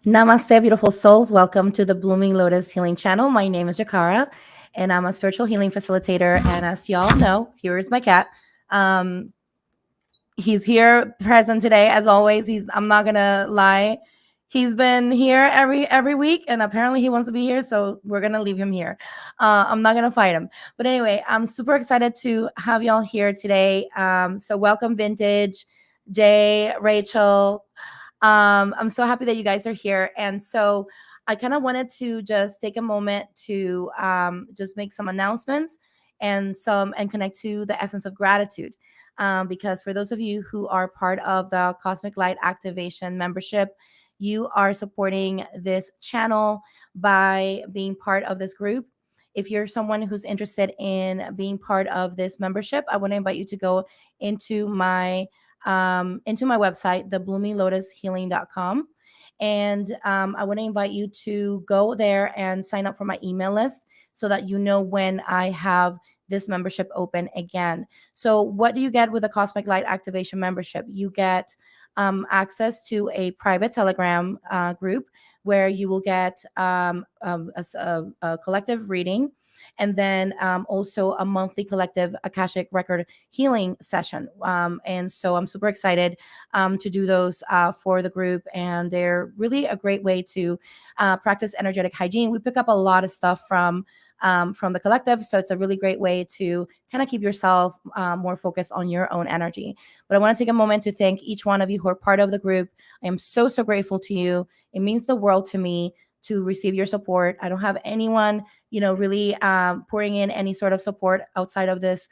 Namaste, beautiful souls. Welcome to the Blooming Lotus Healing channel. My name is Jikara, and I'm a spiritual healing facilitator. And as y'all know, here is my cat. Um, he's here present today, as always. I'm not gonna lie. He's been here every week, and apparently he wants to be here, so we're gonna leave him here. I'm not gonna fight him. But anyway, I'm super excited to have y'all here today. So welcome, Vintage, Jay, Rachel. I'm so happy that you guys are here. And so I kind of wanted to just take a moment to just make some announcements and connect to the essence of gratitude. Because for those of you who are part of the Cosmic Light Activation membership, you are supporting this channel by being part of this group. If you're someone who's interested in being part of this membership, I want to invite you to go into my website, thebloominglotushealing.com. And I want to invite you to go there and sign up for my email list so that you know when I have this membership open again. So, what do you get with a Cosmic Light Activation membership? You get access to a private Telegram group where you will get a collective reading, and then also a monthly collective Akashic record healing session. And so I'm super excited to do those for the group. And they're really a great way to practice energetic hygiene. We pick up a lot of stuff from the collective. So it's a really great way to kind of keep yourself more focused on your own energy. But I want to take a moment to thank each one of you who are part of the group. I am so, so grateful to you. It means the world to me to receive your support. I don't have anyone, really pouring in any sort of support outside of this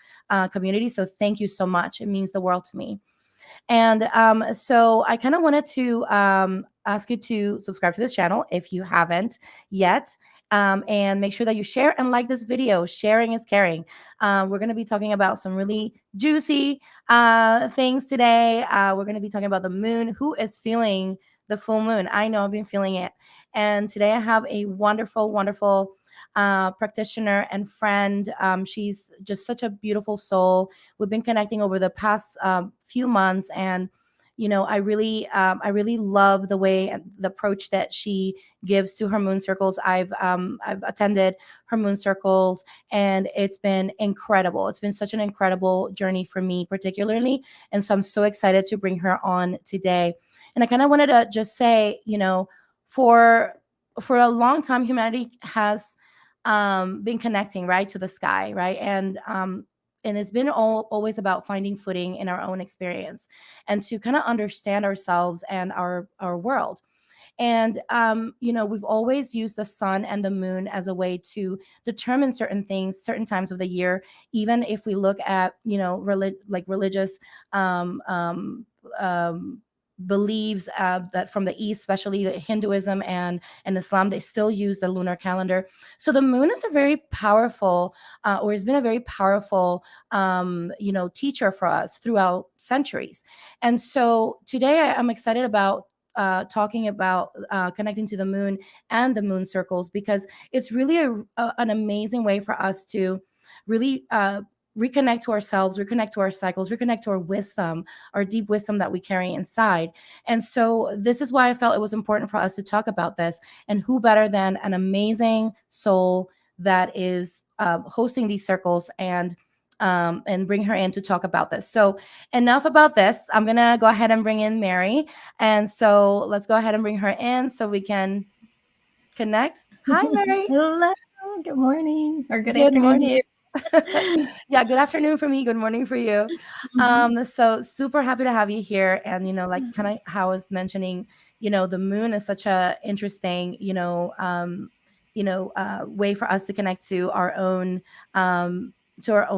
community. So thank you so much. It means the world to me. And so I kind of wanted to ask you to subscribe to this channel if you haven't yet. And make sure that you share and like this video. Sharing is caring. We're going to be talking about some really juicy things today. We're going to be talking about the moon. Who is feeling the full moon? I know I've been feeling it. And today I have a wonderful, wonderful practitioner and friend. She's just such a beautiful soul. We've been connecting over the past few months, and I really love the way and the approach that she gives to her moon circles. I've attended her moon circles, and it's been incredible. It's been such an incredible journey for me, particularly, and so I'm so excited to bring her on today. And I kind of wanted to just say, for a long time, humanity has been connecting right to the sky, right, and it's been always about finding footing in our own experience and to kind of understand ourselves and our world. And we've always used the sun and the moon as a way to determine certain things, certain times of the year. Even if we look at religious um, um, um, beliefs that from the East, especially Hinduism and Islam, they still use the lunar calendar. So the moon is a very powerful, or has been a very powerful, teacher for us throughout centuries. And so today I'm excited about talking about connecting to the moon and the moon circles, because it's really an amazing way for us to really reconnect to ourselves, reconnect to our cycles, reconnect to our wisdom, our deep wisdom that we carry inside. And so this is why I felt it was important for us to talk about this. And who better than an amazing soul that is hosting these circles and bring her in to talk about this. So enough about this. I'm gonna go ahead and bring in Mary. And so let's go ahead and bring her in so we can connect. Hi, Mary. Hello. Good morning or good Good afternoon to morning. you. Yeah, good afternoon for me. Good morning for you. So super happy to have you here. And kind of how I was mentioning, the moon is such a interesting, way for us to connect to our own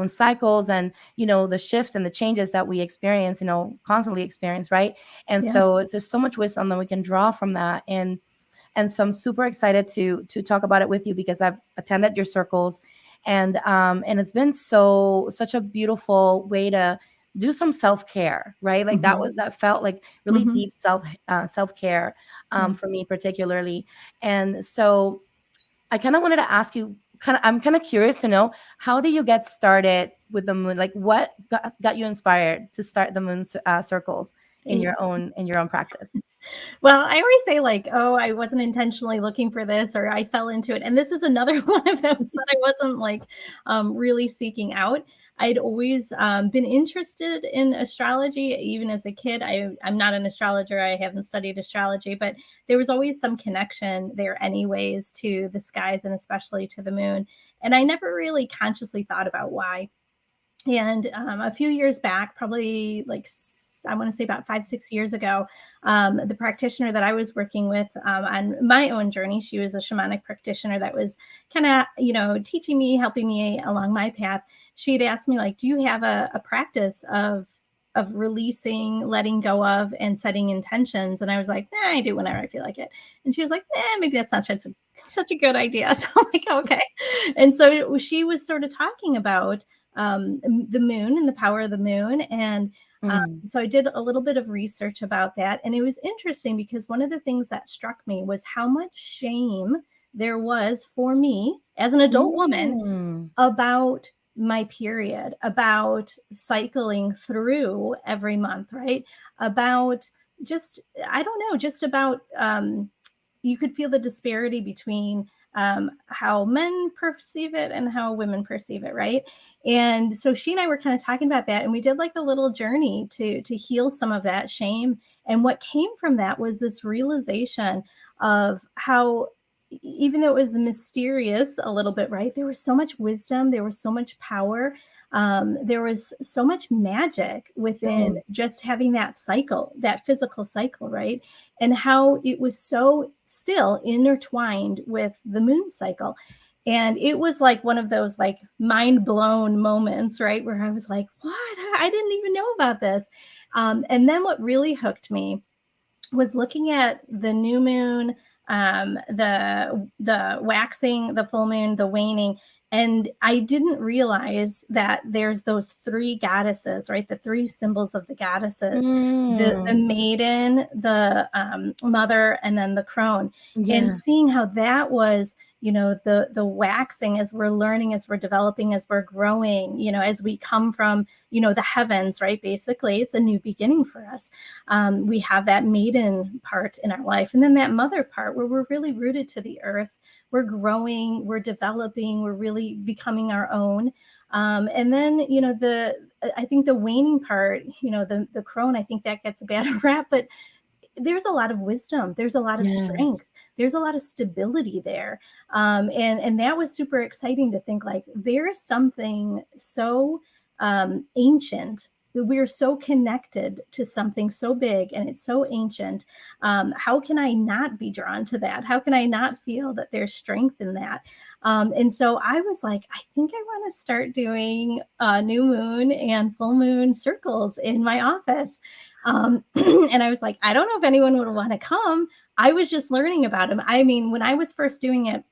cycles, and the shifts and the changes that we experience, constantly experience, right? And Yeah. so it's just so much wisdom that we can draw from that. And so I'm super excited to talk about it with you, because I've attended your circles, and it's been such a beautiful way to do some self-care, right? Like that felt like really Mm-hmm. deep self-care Yeah. for me particularly. And so I kind of wanted to ask you, I'm kind of curious to know, how did you get started with the moon? Like, what got you inspired to start the moon circles in Y- your own practice? Well, I always say like, oh, I wasn't intentionally looking for this, or I fell into it. And this is another one of those that I wasn't like really seeking out. I'd always been interested in astrology, even as a kid. I'm not an astrologer. I haven't studied astrology, but there was always some connection there, anyways, to the skies and especially to the moon. And I never really consciously thought about why. And a few years back, probably like I want to say about 5, 6 years ago, the practitioner that I was working with on my own journey, she was a shamanic practitioner that was kind of, teaching me, helping me along my path. She'd asked me like, do you have a practice of releasing, letting go of, and setting intentions? And I was like, I do whenever I feel like it. And she was like, maybe that's not such a good idea. So I'm like, okay. And so she was sort of talking about the moon and the power of the moon. And so I did a little bit of research about that. And it was interesting because one of the things that struck me was how much shame there was for me as an adult woman about my period, about cycling through every month, right? About just, I don't know, just about, you could feel the disparity between how men perceive it and how women perceive it, right? And so she and I were kind of talking about that, and we did like a little journey to heal some of that shame. And what came from that was this realization of how, even though it was mysterious a little bit, right? There was so much wisdom, there was so much power, there was so much magic within just having that cycle, that physical cycle, right? And how it was so still intertwined with the moon cycle. And it was like one of those like mind blown moments, right? Where I was like, what? I didn't even know about this. And then what really hooked me was looking at the new moon, the waxing, the full moon, the waning. And I didn't realize that there's those three goddesses, right? The three symbols of the goddesses, the maiden, the mother, and then the crone. And seeing how that was, the waxing, as we're learning, as we're developing, as we're growing, as we come from, the heavens, right? Basically, it's a new beginning for us. We have that maiden part in our life, and then that mother part where we're really rooted to the earth. We're growing, we're developing, we're really becoming our own. And then, I think the waning part, the crone, I think that gets a bad rap, but there's a lot of wisdom, there's a lot of strength, there's a lot of stability there. And that was super exciting to think like there is something so ancient. We're so connected to something so big and it's so ancient. How can I not be drawn to that? How can I not feel that there's strength in that? And so I was like, I think I want to start doing new moon and full moon circles in my office. And I was like, I don't know if anyone would want to come. I was just learning about them. I mean, when I was first doing it,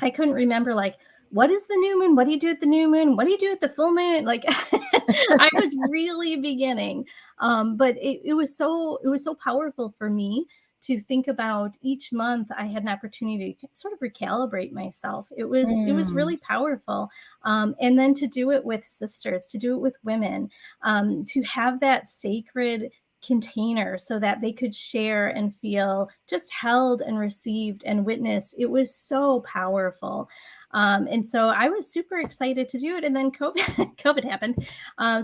I couldn't remember like, what is the new moon? What do you do at the new moon? What do you do at the full moon? Like I was really beginning. But it was so powerful for me to think about each month. I had an opportunity to sort of recalibrate myself. It was really powerful. And then to do it with sisters, to do it with women, to have that sacred container so that they could share and feel just held and received and witnessed. It was so powerful. And so I was super excited to do it. And then COVID happened.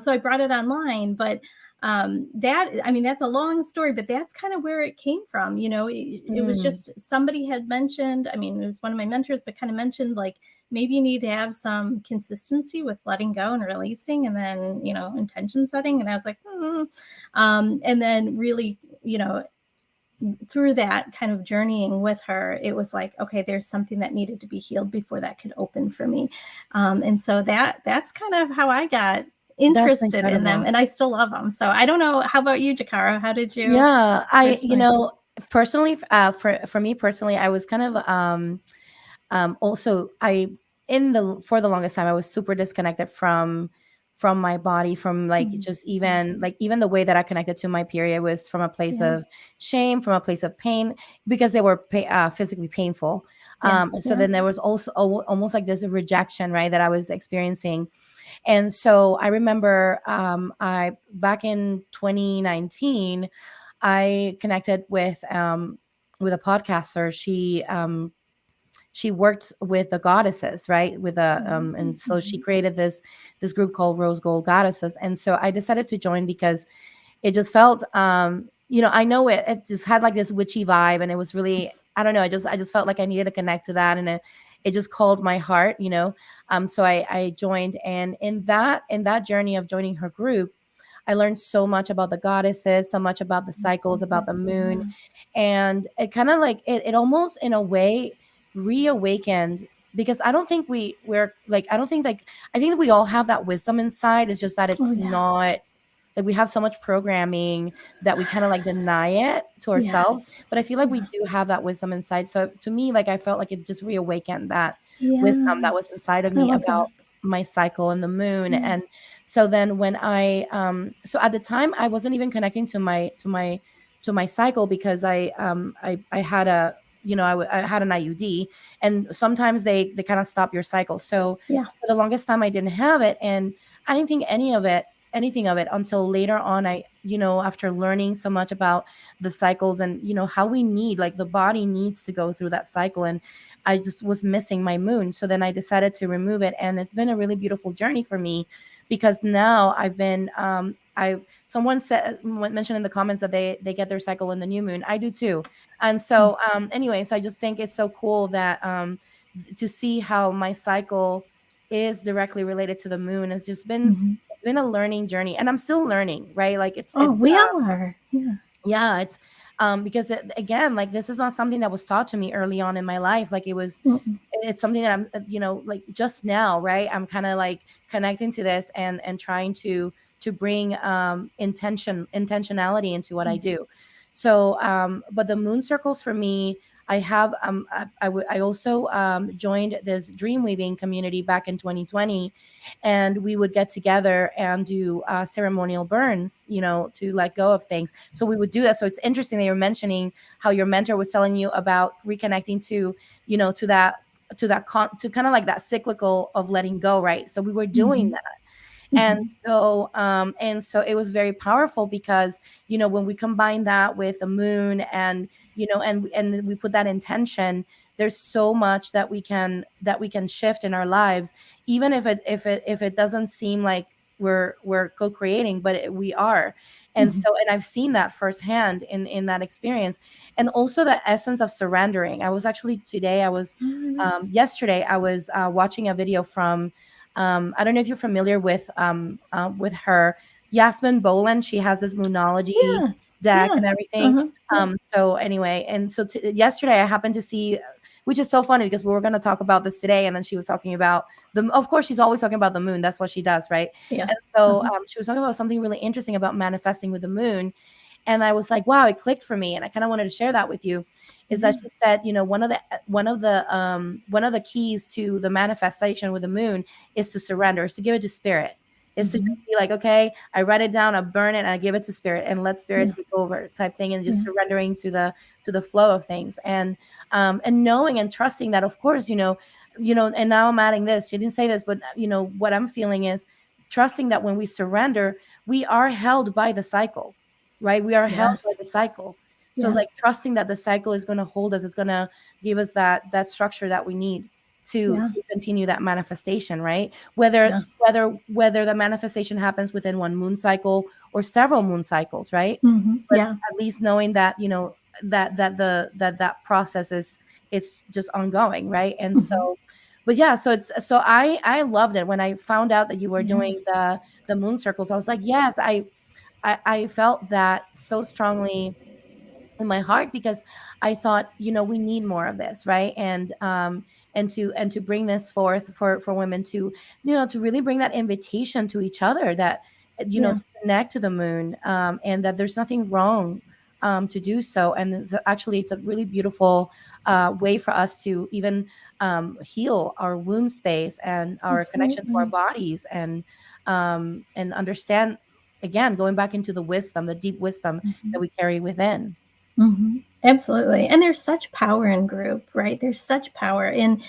So I brought it online, but that's a long story, but that's kind of where it came from. It was just somebody had mentioned, it was one of my mentors, but kind of mentioned like, maybe you need to have some consistency with letting go and releasing, and then, intention setting. And I was like, and then really, through that kind of journeying with her, it was like, okay, there's something that needed to be healed before that could open for me. And so that's kind of how I got interested in them, and I still love them. So I don't know. How about you, Jikara? How did you? Yeah, personally, for me personally, I was kind of also for the longest time I was super disconnected from my body, from like just even the way that I connected to my period was from a place of shame, from a place of pain, because they were physically painful. So then there was also almost like this rejection, right, that I was experiencing. And so I remember I back in 2019, I connected with a podcaster. She worked with the goddesses, right? With a and so she created this group called Rose Gold Goddesses. And so I decided to join because it just felt I know it just had like this witchy vibe, and it was really, I don't know, I just felt like I needed to connect to that, and it just called my heart. So I joined, and in that journey of joining her group, I learned so much about the goddesses, so much about the cycles, about the moon. And it kind of like it almost in a way reawakened, because I don't think we're like, I don't think like, I think that we all have that wisdom inside. It's just that it's not like, we have so much programming that we kind of like deny it to ourselves. Yes. But I feel like we do have that wisdom inside. So to me, like, I felt like it just reawakened that wisdom that was inside of me about my cycle and the moon. And so then when so at the time I wasn't even connecting to my cycle, because I had a, I had an IUD, and sometimes they kind of stop your cycle. So for the longest time I didn't have it, and I didn't think anything of it until later on. After learning so much about the cycles, and how we need, like, the body needs to go through that cycle, and I just was missing my moon. So then I decided to remove it, and it's been a really beautiful journey for me, because now I've been someone mentioned in the comments that they get their cycle in the new moon. I do too. And so anyway, so I just think it's so cool that to see how my cycle is directly related to the moon. It's just been it's been a learning journey, and I'm still learning, right? Like we all are. Yeah, it's because again, like, this is not something that was taught to me early on in my life. Like, it's something that I'm like, just now, right? I'm kind of like connecting to this, and trying to bring intentionality into what I do. So but the moon circles for me, I have I also joined this dream weaving community back in 2020, and we would get together and do ceremonial burns, to let go of things. So we would do that. So it's interesting that you're mentioning how your mentor was telling you about reconnecting to, to kind of like that cyclical of letting go, right? So we were doing that. And so it was very powerful, because when we combine that with the moon, and and we put that intention, there's so much that we can shift in our lives, even if it doesn't seem like we're co-creating, but we are. And so, and I've seen that firsthand in that experience. And also the essence of surrendering. Yesterday I was watching a video from I don't know if you're familiar with her, Yasmin Boland. She has this Moonology deck and everything. So anyway, and so yesterday I happened to see, which is so funny, because we were going to talk about this today, and then she was talking about of course, she's always talking about the moon. That's what she does, right? And so she was talking about something really interesting about manifesting with the moon. And I was like, wow, it clicked for me. And I kind of wanted to share that with you. Is that she said, one of the keys to the manifestation with the moon is to surrender, is to give it to spirit, is to just be like, okay, I write it down, I burn it, and I give it to spirit, and let spirit take over, type thing, and just surrendering to the flow of things, and knowing and trusting that, of course, and now I'm adding this. She didn't say this, but what I'm feeling is trusting that when we surrender, we are held by the cycle, right? We are held by the cycle. So like trusting that the cycle is going to hold us, is going to give us that structure that we need to continue that manifestation, right? Whether the manifestation happens within one moon cycle or several moon cycles, right? But at least knowing that, that process it's just ongoing, right? And so, but yeah, so I loved it when I found out that you were doing the moon circles. I was like, yes, I felt that so strongly in my heart, because I thought, we need more of this, right? And to bring this forth for women to, to really bring that invitation to each other, that to connect to the moon, and that there's nothing wrong to do so. And it's a really beautiful way for us to even heal our womb space and our connection to our bodies, and understand, again, going back into the wisdom, the deep wisdom that we carry within. Absolutely. And there's such power in group, right? There's such power in,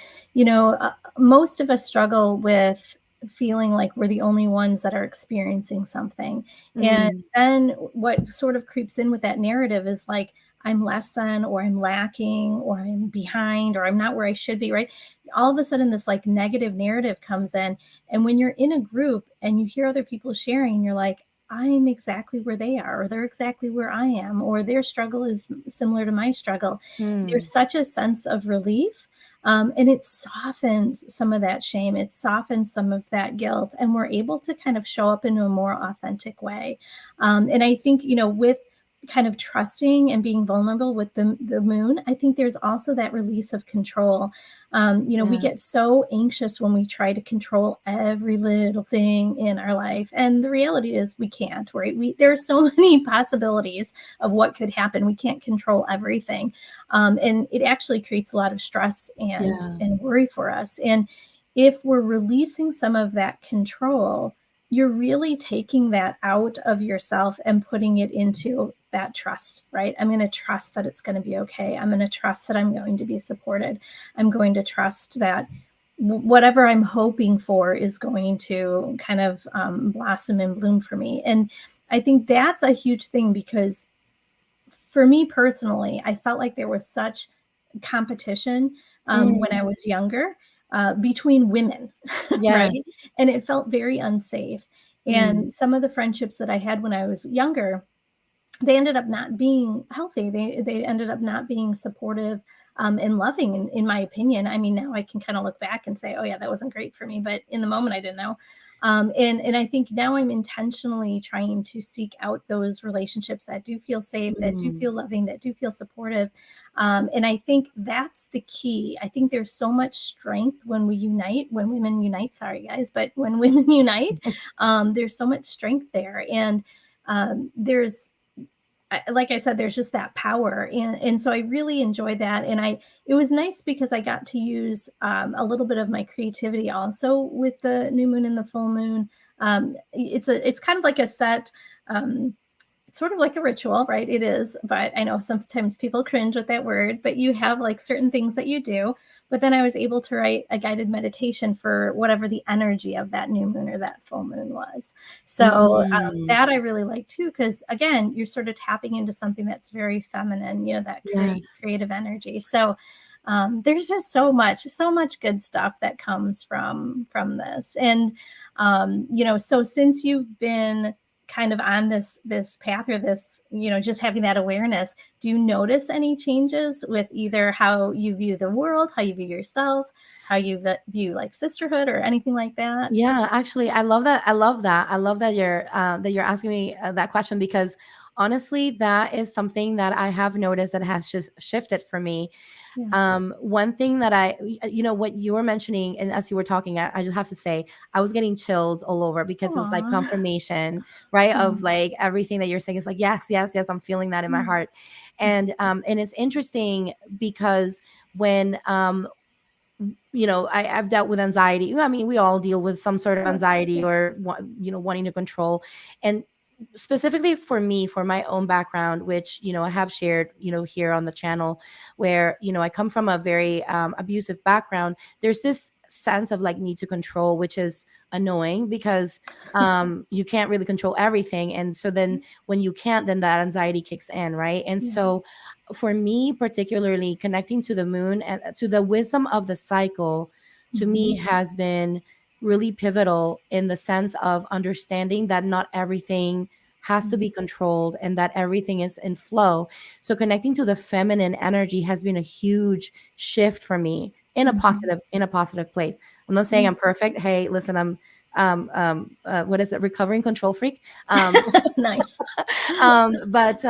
most of us struggle with feeling like we're the only ones that are experiencing something. And Mm. then what sort of creeps in with that narrative is like, I'm less than, or I'm lacking, or I'm behind, or I'm not where I should be, right? All of a sudden, this like negative narrative comes in. And when you're in a group and you hear other people sharing, you're like, I'm exactly where they are, or they're exactly where I am, or their struggle is similar to my struggle. Mm. There's such a sense of relief. And it softens some of that shame. It softens some of that guilt. And we're able to kind of show up in a more authentic way. And I think, with kind of trusting and being vulnerable with the moon, I think there's also that release of control. We Yeah. get so anxious when we try to control every little thing in our life. And the reality is we can't, right? There are so many possibilities of what could happen. We can't control everything. And it actually creates a lot of stress Yeah. and worry for us. And if we're releasing some of that control, you're really taking that out of yourself and putting it into that trust, right? I'm going to trust that it's going to be okay. I'm going to trust that I'm going to be supported. I'm going to trust that whatever I'm hoping for is going to kind of blossom and bloom for me. And I think that's a huge thing, because for me personally, I felt like there was such competition when I was younger, between women, right? Yes. And it felt very unsafe. Mm. And some of the friendships that I had when I was younger, they ended up not being healthy. They ended up not being supportive and loving, in my opinion. I mean, now I can kind of look back and say, oh yeah, that wasn't great for me. But in the moment, I didn't know. And I think now I'm intentionally trying to seek out those relationships that do feel safe, that do Mm. feel loving, that do feel supportive. And I think that's the key. I think there's so much strength when we unite, when women unite. Sorry, guys, but when women unite, there's so much strength there. And there's like I said, there's just that power. And so I really enjoyed that. And it was nice because I got to use a little bit of my creativity also with the new moon and the full moon. It's kind of like a set, it's sort of like a ritual, right? It is, but I know sometimes people cringe with that word, but you have like certain things that you do. But then I was able to write a guided meditation for whatever the energy of that new moon or that full moon was. So Mm. that I really like too, because again, you're sort of tapping into something that's very feminine, that Yes. creative energy. So there's just so much good stuff that comes from this. And so since you've been kind of on this path, or this, just having that awareness, do you notice any changes with either how you view the world, how you view yourself, how you view like sisterhood or anything like that? Yeah, actually, I love that. I love that. I love that you're asking me that question, because honestly, that is something that I have noticed that has just shifted for me. Yeah. One thing that what you were mentioning, and as you were talking, I just have to say, I was getting chills all over, because it's like Aw. confirmation, right? Yeah. Of like everything that you're saying is like, yes, yes, yes, I'm feeling that in my Yeah. heart. And it's interesting because when I've dealt with anxiety. I mean, we all deal with some sort of Sure. anxiety, or wanting to control. And specifically for me, for my own background, which I have shared here on the channel, where I come from a very abusive background. There's this sense of like need to control, which is annoying, because you can't really control everything. And so then when you can't, then that anxiety kicks in, right? And Yeah. so for me, particularly, connecting to the moon and to the wisdom of the cycle, to me, Mhm. has been really pivotal, in the sense of understanding that not everything has to Mhm. be controlled, and that everything is in flow. So connecting to the feminine energy has been a huge shift for me, in a Mhm. positive place. I'm not saying Yeah. I'm perfect. Hey, listen, I'm what is it, recovering control freak. um Nice. but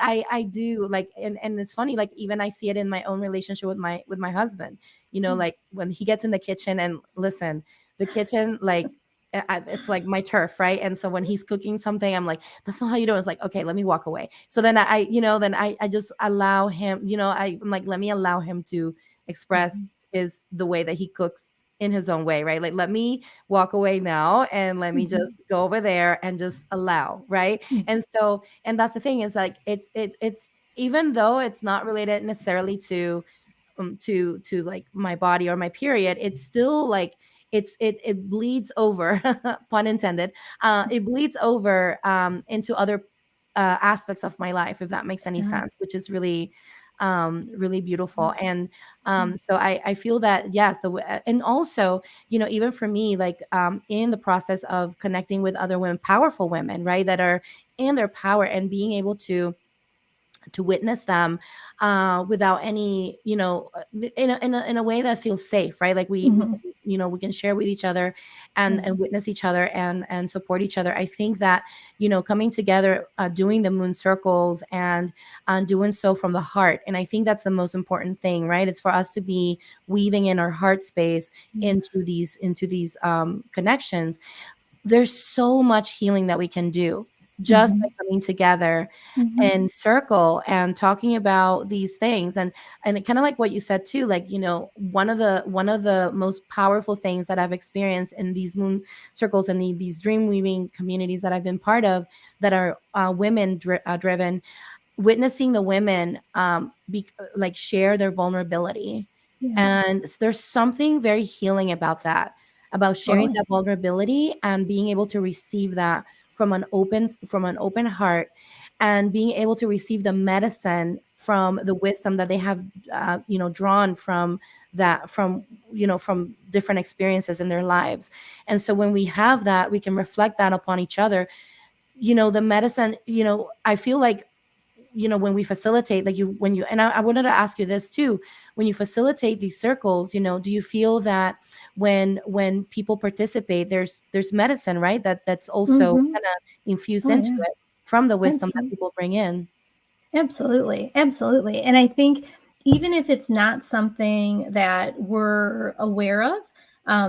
I do like, and it's funny, like even I see it in my own relationship with my husband. Like when he gets in the kitchen, and listen, the kitchen, like it's like my turf, right? And so when he's cooking something, I'm like, that's not how you do it. It's like, okay, let me walk away. So then then I just allow him, I'm like, let me allow him to express Mhm. the way that he cooks in his own way, right? Like, let me walk away now, and let me Mhm. just go over there and just allow, right? Mhm. And so, and that's the thing, is like, it's even though it's not related necessarily to like my body or my period, it's still like it bleeds over, pun intended. It bleeds over into other aspects of my life, if that makes any sense, Yes. which is really really beautiful. Yes. And Yes. so I feel that, yes, and also, even for me, like in the process of connecting with other women, powerful women, right, that are in their power, and being able to witness them without any, in a way that feels safe, right? Like we Mhm. can, we can share with each other, and Right. witness each other, and support each other. I think that, coming together, doing the moon circles, and doing so from the heart. And I think that's the most important thing, right? It's for us to be weaving in our heart space Yeah. into these connections. There's so much healing that we can do just by Mhm. coming together Mhm. and circle and talking about these things. And kind of like what you said too, like, one of the most powerful things that I've experienced in these moon circles, and these dream weaving communities that I've been part of, that are women driven, witnessing the women like share their vulnerability. Yeah. And there's something very healing about that, about sharing Totally. that vulnerability, and being able to receive that from an open heart, and being able to receive the medicine from the wisdom that they have drawn from that, from different experiences in their lives. And so when we have that, we can reflect that upon each other. The medicine, I feel like, when we facilitate, like and I wanted to ask you this too. When you facilitate these circles, do you feel that when people participate, there's medicine, right, that's also Mhm. kind of infused Oh, into yeah. it from the wisdom that Absolutely. people bring in? Absolutely. Absolutely. And I think even if it's not something that we're aware of,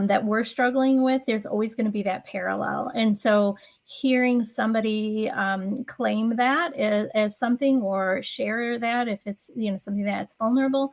that we're struggling with, there's always going to be that parallel. And so hearing somebody claim that as something, or share that if it's something that's vulnerable,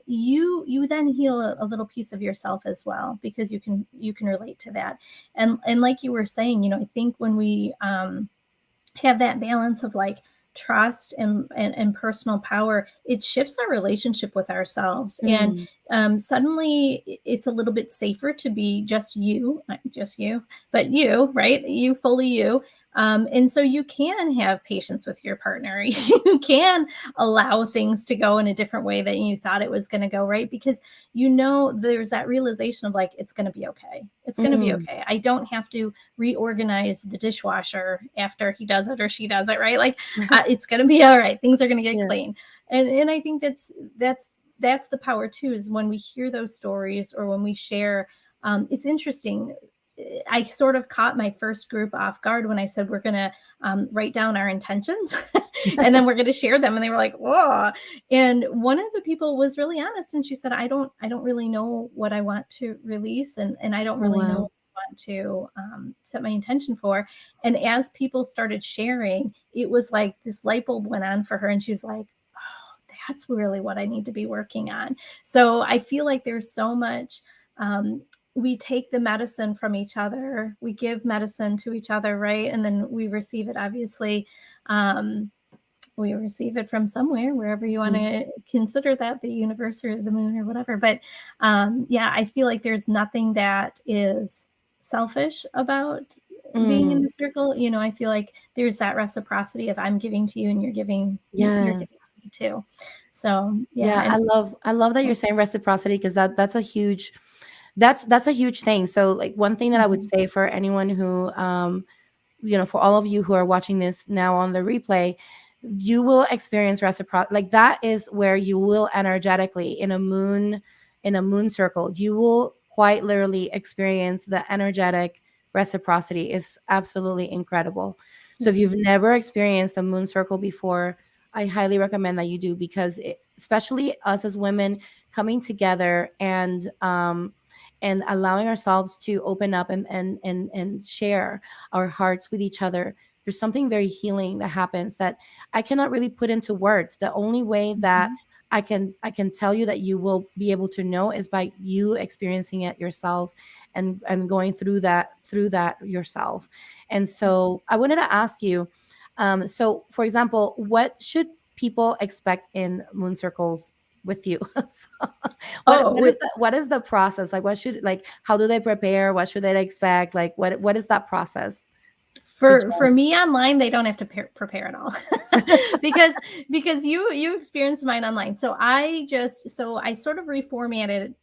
you then heal a little piece of yourself as well, because you can relate to that. And like you were saying, I think when we have that balance of like trust and personal power, it shifts our relationship with ourselves. And Mm, suddenly it's a little bit safer to be just you, not just you, but you, right? You fully you. And so you can have patience with your partner. You can allow things to go in a different way than you thought it was going to go, right? Because there's that realization of like, it's going to be okay. It's going to be mm, okay. I don't have to reorganize the dishwasher after he does it or she does it, right? Like it's going to be all right. Things are going to get yeah. clean. And I think that's the power too, is when we hear those stories or when we share. It's interesting. I sort of caught my first group off guard when I said we're going to write down our intentions and then we're going to share them, and they were like, "Whoa!" And one of the people was really honest, and she said, "I don't really know what I want to release, and I don't Oh, really know wow. what I want to set my intention for." And as people started sharing, it was like this light bulb went on for her, and she was like, that's really what I need to be working on. So I feel like there's so much. We take the medicine from each other, we give medicine to each other, right? And then we receive it, obviously. Um, we receive it from somewhere, wherever you want Mm, to consider that, the universe or the moon or whatever. But yeah, I feel like there's nothing that is selfish about being in mm, the circle. I feel like there's that reciprocity of I'm giving to you and you're yes. giving to me too. So yeah. Yeah, And I love that you're saying reciprocity, because that's a huge thing. So, like, one thing that I would Mhm. say for anyone who for all of you who are watching this now on the replay, you will experience reciprocity. Like, that is where you will energetically, in a moon circle, you will quite literally experience the energetic reciprocity. Is absolutely incredible. So if Yeah. you've never experienced a moon circle before, I highly recommend that you do, because especially us as women coming together, and allowing ourselves to open up, and share our hearts with each other. There's something very healing that happens that I cannot really put into words. The only way that Mhm. I can tell you that you will be able to know is by you experiencing it yourself, and going through that yourself. And so I wanted to ask you, so for example, what should people expect in moon circles? with you. So Oh, what is the process? Like, what should, like, how do they prepare? What should they expect? Like, what is that process? for me online, they don't have to prepare at all. because you experienced mine online. So I sort of reformatted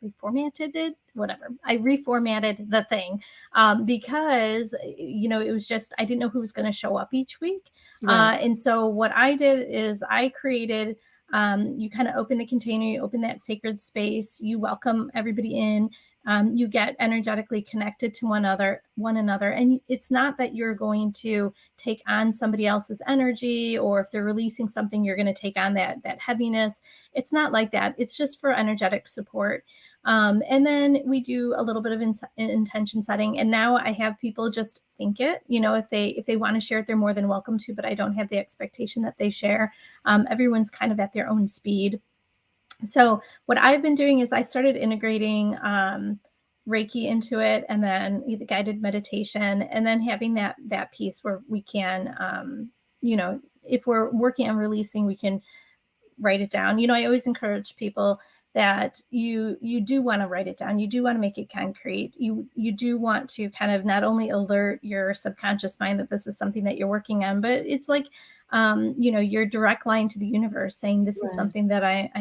it, whatever. I reformatted the thing because it was just, I didn't know who was going to show up each week. Right. And so what I did is I created, you kind of open the container, you open that sacred space, you welcome everybody in. You get energetically connected to one another. And it's not that you're going to take on somebody else's energy, or if they're releasing something, you're going to take on that heaviness. It's not like that. It's just for energetic support. And then we do a little bit of intention setting. And now I have people just think it, if they want to share it, they're more than welcome to, but I don't have the expectation that they share. Everyone's kind of at their own speed. So what I've been doing is I started integrating Reiki into it, and then the guided meditation, and then having that piece where we can, if we're working on releasing, we can write it down. I always encourage people that you do want to write it down. You do want to make it concrete. You do want to kind of not only alert your subconscious mind that this is something that you're working on, but it's like, your direct line to the universe saying this is something that I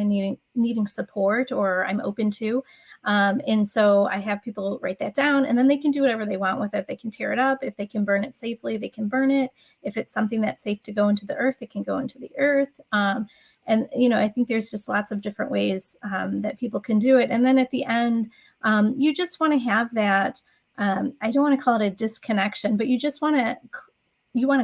needing support, or I'm open to. And so I have people write that down, and then they can do whatever they want with it. They can tear it up. If they can burn it safely, they can burn it. If it's something that's safe to go into the earth, it can go into the earth. And, I think there's just lots of different ways that people can do it. And then at the end, you just want to have that, I don't want to call it a disconnection, but you just want to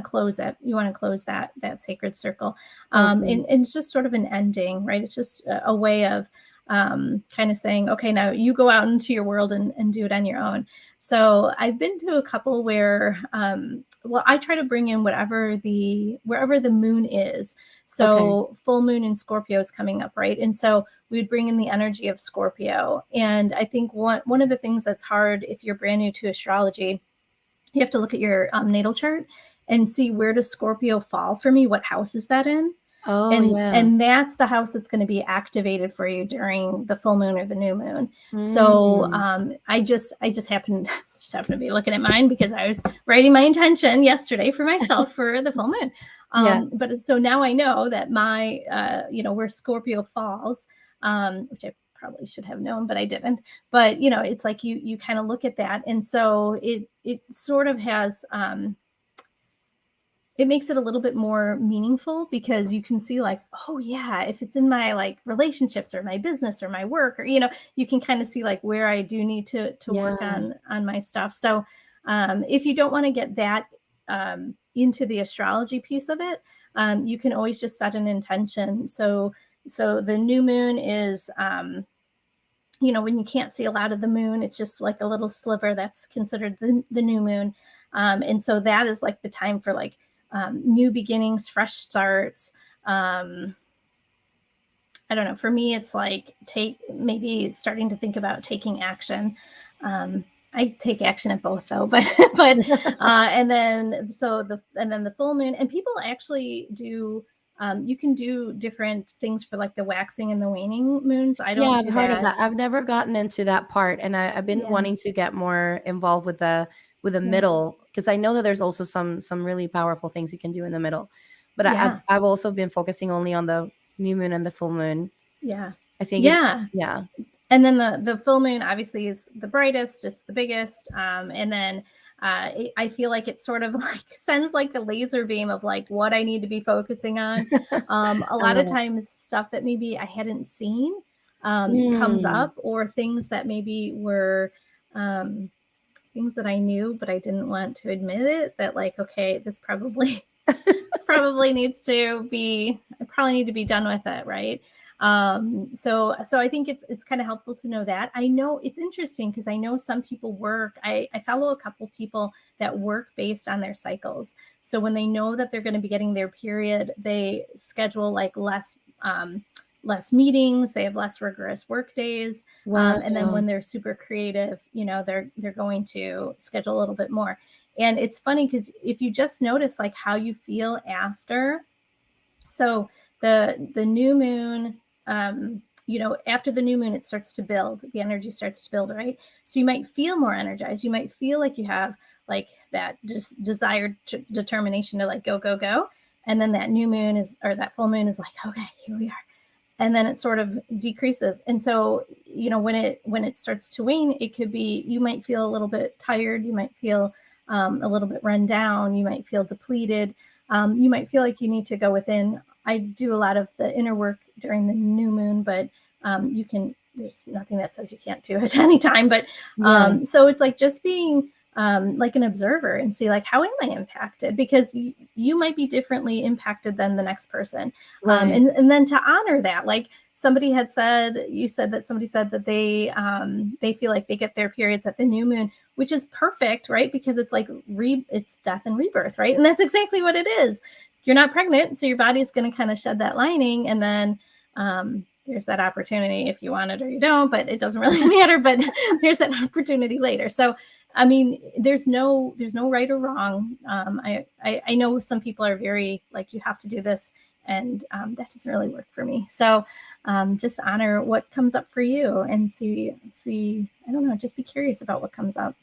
close it. You want to close that sacred circle. And it's just sort of an ending, right? It's just a way of kind of saying, okay, now you go out into your world and do it on your own. So I've been to a couple where, I try to bring in wherever the moon is. So full moon in Scorpio is coming up, right? And so we'd bring in the energy of Scorpio. And I think one of the things that's hard if you're brand new to astrology, you have to look at your natal chart and see, where does Scorpio fall for me? What house is that in? And that's the house that's going to be activated for you during the full moon or the new moon. So I just happened to be looking at mine because I was writing my intention yesterday for myself for the full moon. But so now I know that my where Scorpio falls, which I probably should have known, but I didn't. But it's like you kind of look at that, and so it sort of has it makes it a little bit more meaningful, because you can see like, oh yeah, if it's in my like relationships or my business or my work, or you can kind of see like where I do need to work on my stuff. So if you don't want to get that into the astrology piece of it, you can always just set an intention. So the new moon is when you can't see a lot of the moon, it's just like a little sliver, that's considered the new moon. And so that is like the time for like new beginnings, fresh starts. I don't know. For me, it's like maybe starting to think about taking action. I take action at both though, but and then the full moon, and people actually do. You can do different things for like the waxing and the waning moons. I don't. I've heard of that. I've never gotten into that part, and I've been wanting to get more involved with the middle, because I know that there's also some really powerful things you can do in the middle. But I've also been focusing only on the new moon and the full moon. Yeah, I think. And then the full moon obviously is the brightest, it's the biggest, and then I feel like it sort of like sends like a laser beam of like what I need to be focusing on. A lot of times stuff that maybe I hadn't seen comes up, or things that maybe were things that I knew but I didn't want to admit it, that like, okay, this probably needs to be, I probably need to be done with it, right? So I think it's kind of helpful to know that. I know it's interesting because I know some people work, I follow a couple people that work based on their cycles. So when they know that they're going to be getting their period, they schedule like less meetings, they have less rigorous work days. And then when they're super creative, they're going to schedule a little bit more. And it's funny because if you just notice like how you feel after, so the new moon, after the new moon, it starts to build, the energy starts to build, right? So you might feel more energized. You might feel like you have like that just desired determination to like go, go, go. And then that new moon that full moon is like, okay, here we are. And then it sort of decreases. And so, when it starts to wane, it could be, you might feel a little bit tired. You might feel a little bit run down. You might feel depleted. You might feel like you need to go within. I do a lot of the inner work during the new moon, but there's nothing that says you can't do it at any time. But so it's like just being like an observer and see like, how am I impacted? Because you might be differently impacted than the next person. Right. And then to honor that, like somebody said that they feel like they get their periods at the new moon, which is perfect, right? Because it's like it's death and rebirth, right? And that's exactly what it is. You're not pregnant, so your body's going to kind of shed that lining, and then there's that opportunity if you want it or you don't, but it doesn't really matter. But there's that opportunity later. So, I mean, there's no right or wrong. I know some people are very like, you have to do this, and that doesn't really work for me. So just honor what comes up for you and see, I don't know, just be curious about what comes up.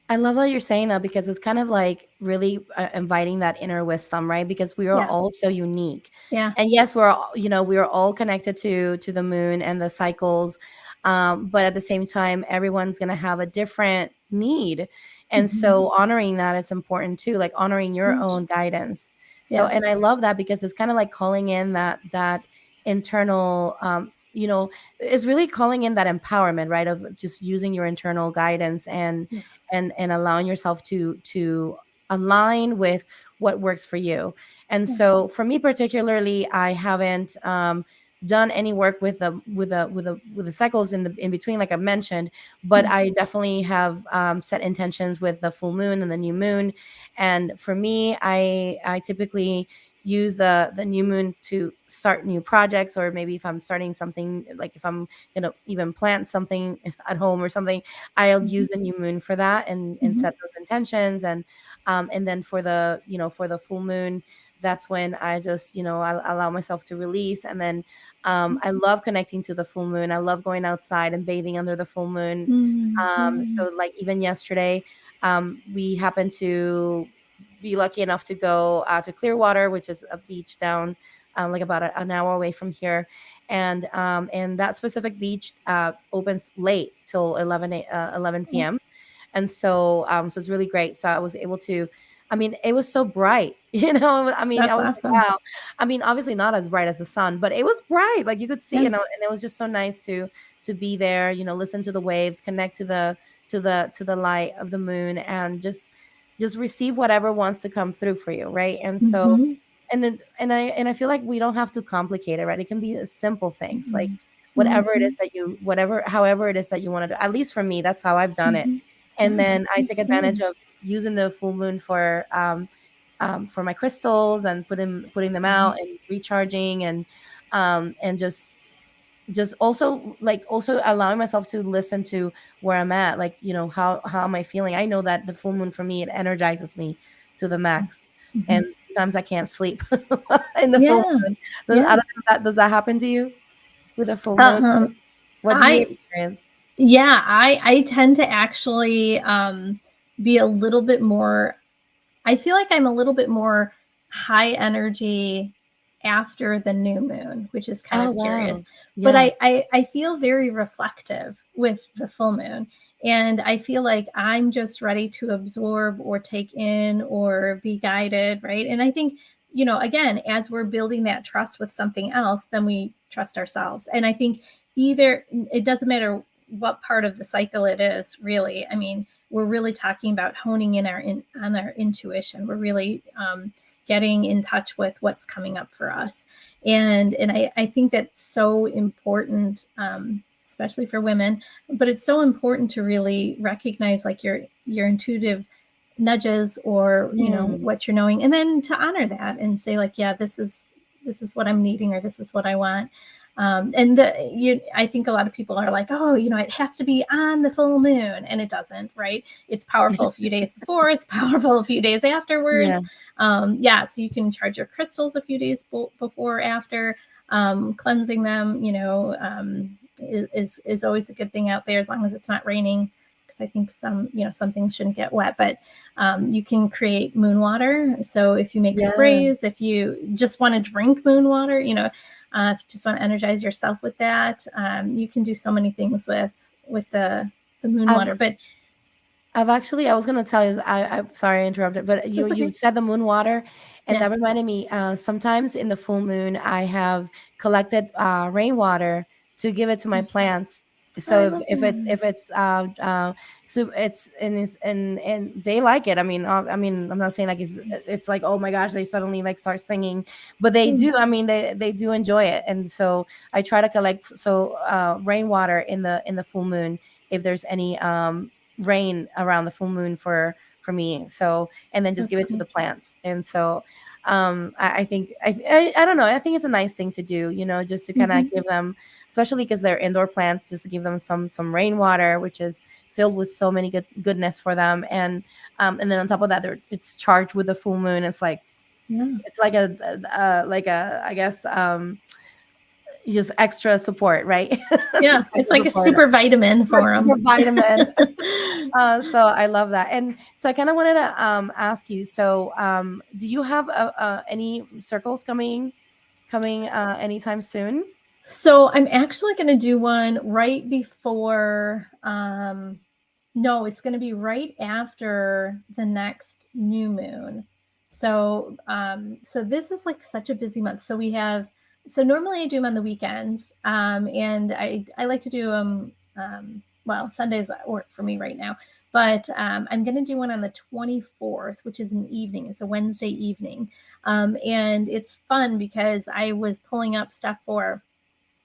I love that you're saying that, because it's kind of like really inviting that inner wisdom, right? Because we are all so unique. Yeah. And yes, we are all connected to the moon and the cycles. But at the same time, everyone's going to have a different need. And so honoring that is important too, like honoring your own guidance. So, and I love that, because it's kind of like calling in that internal, it's really calling in that empowerment, right? Of just using your internal guidance and allowing yourself to align with what works for you. And so for me particularly, I haven't done any work with the cycles in between, like I mentioned, but I definitely have set intentions with the full moon and the new moon. And for me, I typically use the new moon to start new projects, or maybe if I'm starting something, like if I'm gonna even plant something at home or something, I'll use the new moon for that and set those intentions. And then for the full moon, that's when I just I allow myself to release. And then I love connecting to the full moon. I love going outside and bathing under the full moon. So like even yesterday, we happened to be lucky enough to go to Clearwater, which is a beach down like about an hour away from here. And that specific beach opens late till 11 p.m. And so so it's really great. So I was able to, I mean, it was so bright, I mean, That's I was awesome. like, wow. I mean, obviously not as bright as the sun, but it was bright. Like you could see, and it was just so nice to be there, listen to the waves, connect to the light of the moon, and just receive whatever wants to come through for you, right? And so and I feel like we don't have to complicate it, right? It can be simple things, like whatever it is however it is that you want to do. At least for me, that's how I've done it. And then I take advantage of using the full moon for my crystals, and putting them out and recharging, and just also allowing myself to listen to where I'm at, like how am I feeling. I know that the full moon for me, it energizes me to the max, and sometimes I can't sleep in the full moon. I don't know, does that happen to you with a full moon? What do you experience? I tend to actually be a little bit more, I feel like I'm a little bit more high energy after the new moon, which is kind of curious. Yeah. But I feel very reflective with the full moon. And I feel like I'm just ready to absorb or take in or be guided, right? And I think, again, as we're building that trust with something else, then we trust ourselves. And I think it doesn't matter what part of the cycle it is, really. I mean, we're really talking about honing in on our intuition. We're really getting in touch with what's coming up for us. And I think that's so important, especially for women, but it's so important to really recognize like your intuitive nudges, or, what you're knowing, and then to honor that and say like, yeah, this is what I'm needing, or this is what I want. And I think a lot of people are like, oh, it has to be on the full moon, and it doesn't, right? It's powerful a few days before, it's powerful a few days afterwards. So you can charge your crystals a few days before or after. Cleansing them, is always a good thing out there, as long as it's not raining, because I think some things shouldn't get wet. But you can create moon water. So if you make sprays, if you just want to drink moon water, if you just want to energize yourself with that, you can do so many things with the moon water. But I was going to tell you, I'm sorry I interrupted, but you said the moon water, and that reminded me, sometimes in the full moon, I have collected rainwater to give it to my plants. So if it's so and they like it. I mean, I'm not saying like it's like, oh my gosh, they suddenly like start singing, but they do. I mean, they do enjoy it. And so I try to collect rainwater in the full moon, if there's any rain around the full moon for me. So, and then just give it to the plants. And so I think I don't know, I think it's a nice thing to do, just to kind of give them, especially because they're indoor plants, just to give them some rainwater, which is filled with so many goodness for them. And then on top of that, it's charged with the full moon. It's like it's like a I guess just extra support, right? It's like support. A super vitamin for them. Super vitamin. So I love that. And so I kind of wanted to ask you, so do you have any circles coming anytime soon? So I'm actually going to do one right before no, it's going to be right after the next new moon. So this is like such a busy month. So normally I do them on the weekends, and I like to do them, well, Sundays work for me right now, but I'm going to do one on the 24th, which is an evening. It's a Wednesday evening, and it's fun because I was pulling up stuff for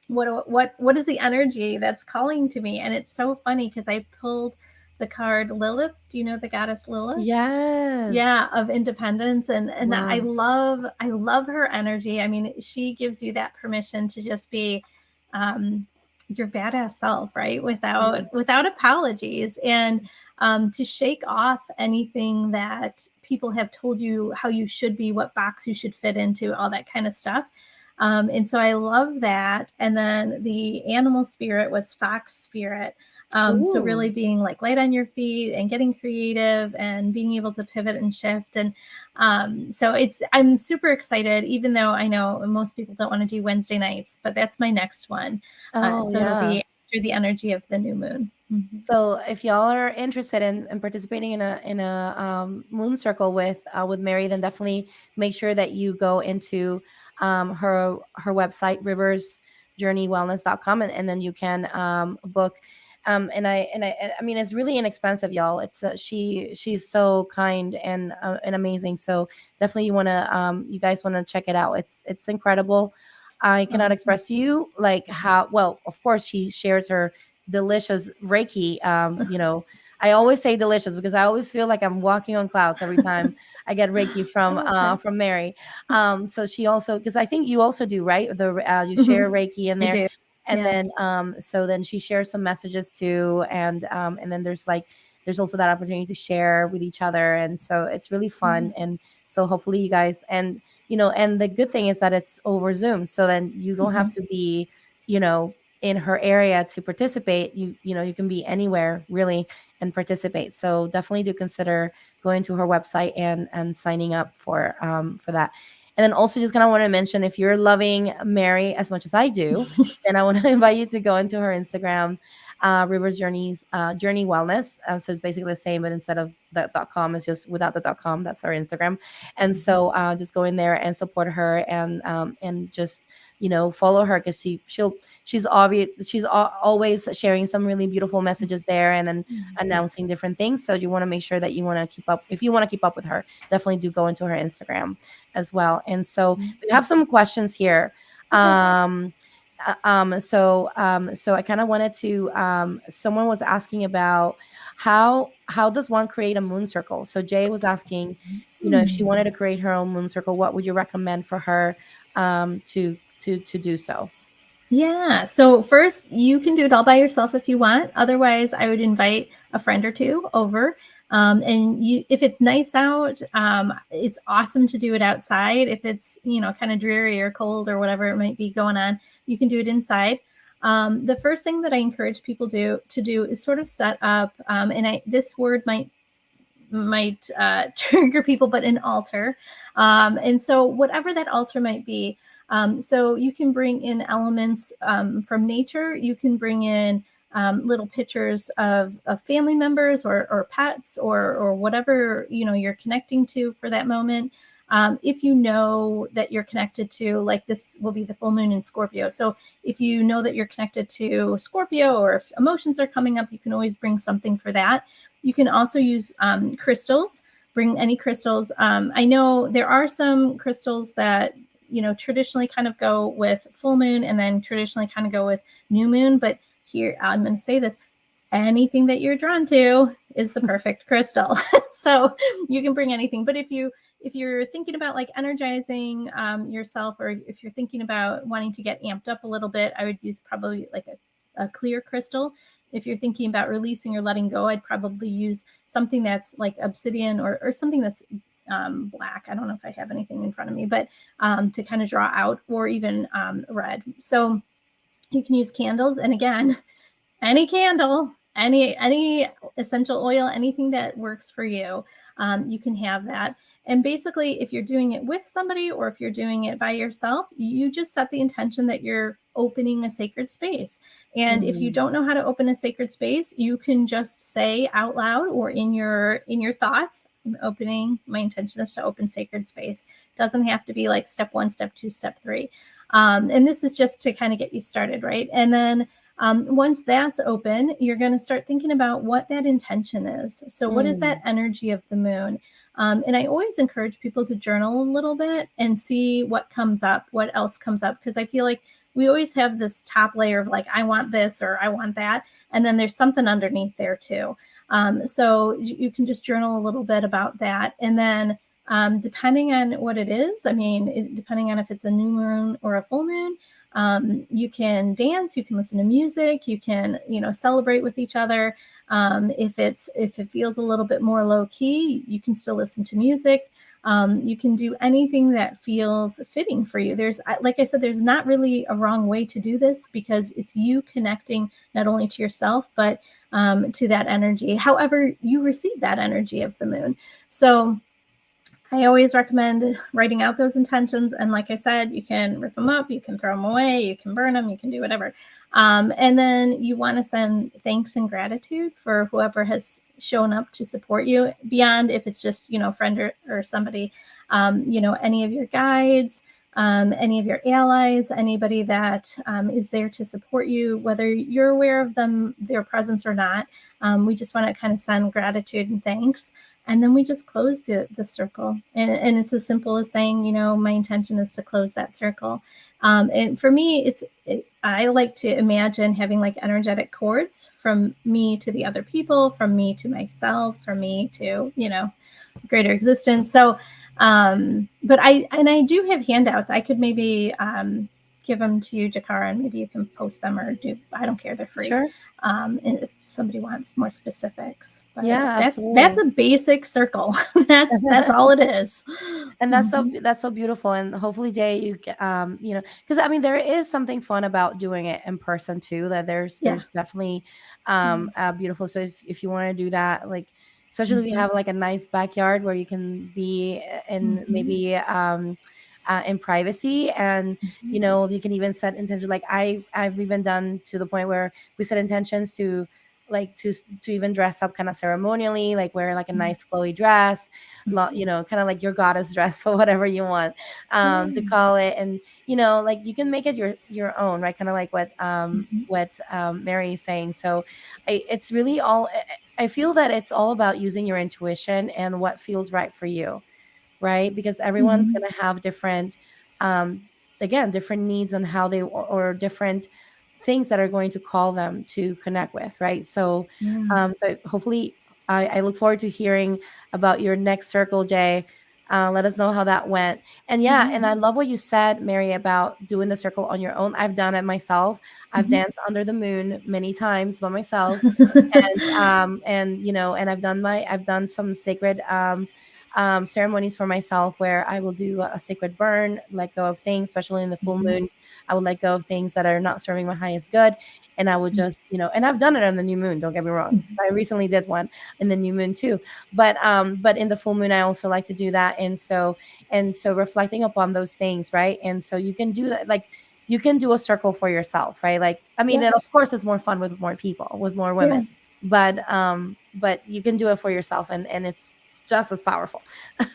what is the energy that's calling to me, and it's so funny because I pulled the card Lilith. Do you know the goddess Lilith? Yes. Yeah, of independence, and wow. I love her energy. I mean, she gives you that permission to just be your badass self, right? Without apologies, and to shake off anything that people have told you how you should be, what box you should fit into, all that kind of stuff. And so I love that. And then the animal spirit was fox spirit. So really being like light on your feet and getting creative and being able to pivot and shift. And so I'm super excited, even though I know most people don't want to do Wednesday nights, but that's my next one. It'll be through the energy of the new moon. Mm-hmm. So if y'all are interested in participating in a moon circle with Mary, then definitely make sure that you go into her website, riversjourneywellness.com, and then you can book. And I mean, it's really inexpensive, y'all. It's she's so kind and amazing. So definitely you guys want to check it out. It's incredible. I cannot express to you like how well. Of course, she shares her delicious Reiki. I always say delicious because I always feel like I'm walking on clouds every time I get Reiki from Mary. So she also, because I think you also do, right? You share Reiki in there. And then so then she shares some messages too, and then there's also that opportunity to share with each other, and so it's really fun. And so hopefully you guys, and and the good thing is that it's over Zoom, so then you don't have to be in her area to participate. You can be anywhere really and participate. So definitely do consider going to her website and signing up for that. And then also just kind of want to mention, if you're loving Mary as much as I do, then I want to invite you to go into her Instagram, Rivers Journey Wellness. So it's basically the same, but instead of the .com, it's just without the .com. That's her Instagram. And so just go in there and support her, and just follow her, because she's always sharing some really beautiful messages there, and then announcing different things. So you want to make sure that you want to keep up. If you want to keep up with her, definitely do go into her Instagram as well. And so we have some questions here. So I kind of wanted to, someone was asking about how does one create a moon circle? So Jay was asking, if she wanted to create her own moon circle, what would you recommend for her to do so? Yeah. So first, you can do it all by yourself if you want. Otherwise, I would invite a friend or two over. And if it's nice out, it's awesome to do it outside. If it's, kind of dreary or cold or whatever it might be going on, you can do it inside. The first thing that I encourage people to do is sort of set up, and this word might trigger people, but an altar. And so whatever that altar might be, so you can bring in elements from nature. You can bring in little pictures of family members or pets or whatever you're connecting to for that moment. If you know that you're connected to, like, this will be the full moon in Scorpio. So if you know that you're connected to Scorpio, or if emotions are coming up, you can always bring something for that. You can also use crystals. Bring any crystals. I know there are some crystals that traditionally kind of go with full moon, and then traditionally kind of go with new moon. But here, I'm going to say this: anything that you're drawn to is the perfect crystal. So you can bring anything. But if you're thinking about like energizing yourself, or if you're thinking about wanting to get amped up a little bit, I would use probably like a clear crystal. If you're thinking about releasing or letting go, I'd probably use something that's like obsidian, or something that's black. I don't know if I have anything in front of me, but to kind of draw out, or even red. So you can use candles. And again, any candle, any essential oil, anything that works for you, you can have that. And basically, if you're doing it with somebody, or if you're doing it by yourself, you just set the intention that you're opening a sacred space. And if you don't know how to open a sacred space, you can just say out loud, or in your thoughts, my intention is to open sacred space. It doesn't have to be like step 1, step 2, step 3. And this is just to kind of get you started, right? And then once that's open, you're going to start thinking about what that intention is. So what is that energy of the moon? And I always encourage people to journal a little bit and see what comes up, what else comes up. Because I feel like we always have this top layer of like, I want this or I want that. And then there's something underneath there too. So you can just journal a little bit about that. And then depending on what it is, depending on if it's a new moon or a full moon, you can dance, you can listen to music, you can, celebrate with each other. If it feels a little bit more low key, you can still listen to music. You can do anything that feels fitting for you. Like I said, there's not really a wrong way to do this, because it's you connecting not only to yourself, but to that energy, however you receive that energy of the moon. So I always recommend writing out those intentions. And like I said, you can rip them up, you can throw them away, you can burn them, you can do whatever. And then you want to send thanks and gratitude for whoever has shown up to support you, beyond if it's just, friend or somebody, any of your guides, any of your allies, anybody that is there to support you, whether you're aware of their presence or not. We just want to kind of send gratitude and thanks. And then we just close the circle. And it's as simple as saying, my intention is to close that circle. And for me, I like to imagine having like energetic cords from me to the other people, from me to myself, from me to, greater existence. So, but I do have handouts. I could maybe give them to you, Jikara, and maybe you can post them, or I don't care, they're free. Sure. If somebody wants more specifics. But Yeah, that's a basic circle. that's all it is. And that's so beautiful. And hopefully, Jay, you get because there is something fun about doing it in person too. That there's definitely beautiful. So if you want to do that, like, especially if you have like a nice backyard where you can be in maybe in privacy, and you can even set intentions. Like I've even done to the point where we set intentions to like to even dress up kind of ceremonially, like wear like a nice flowy dress, kind of like your goddess dress or whatever you want to call it. And like you can make it your own, right? Kind of like what Mary is saying. So it's really all, I feel that it's all about using your intuition and what feels right for you, right? Because everyone's going to have different different needs on how they, or different things that are going to call them to connect with, right? So so hopefully I look forward to hearing about your next circle, Jay. Let us know how that went. And yeah, and I love what you said, Mary, about doing the circle on your own. I've done it myself. I've danced under the moon many times by myself, and you know, and I've done some sacred ceremonies for myself where I will do a sacred burn, let go of things, especially in the full moon. I would let go of things that are not serving my highest good, and I would just, you know, and I've done it on the new moon. Don't get me wrong. So I recently did one in the new moon too, but in the full moon, I also like to do that, and so reflecting upon those things, right? And so you can do that, like you can do a circle for yourself, right? Like, I mean, and of course, it's more fun with more people, with more women, but you can do it for yourself, and it's just as powerful.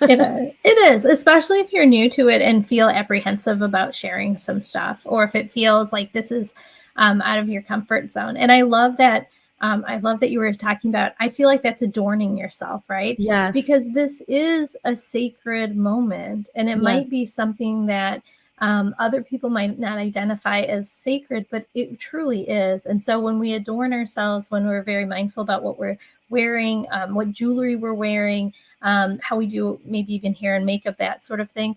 It is, especially if you're new to it and feel apprehensive about sharing some stuff, or if it feels like this is out of your comfort zone. And I love that. I love that you were talking about, I feel like that's adorning yourself, right? Yes. Because this is a sacred moment, and it might be something that other people might not identify as sacred, but it truly is. And so when we adorn ourselves, when we're very mindful about what we're wearing, what jewelry we're wearing, how we do maybe even hair and makeup, that sort of thing.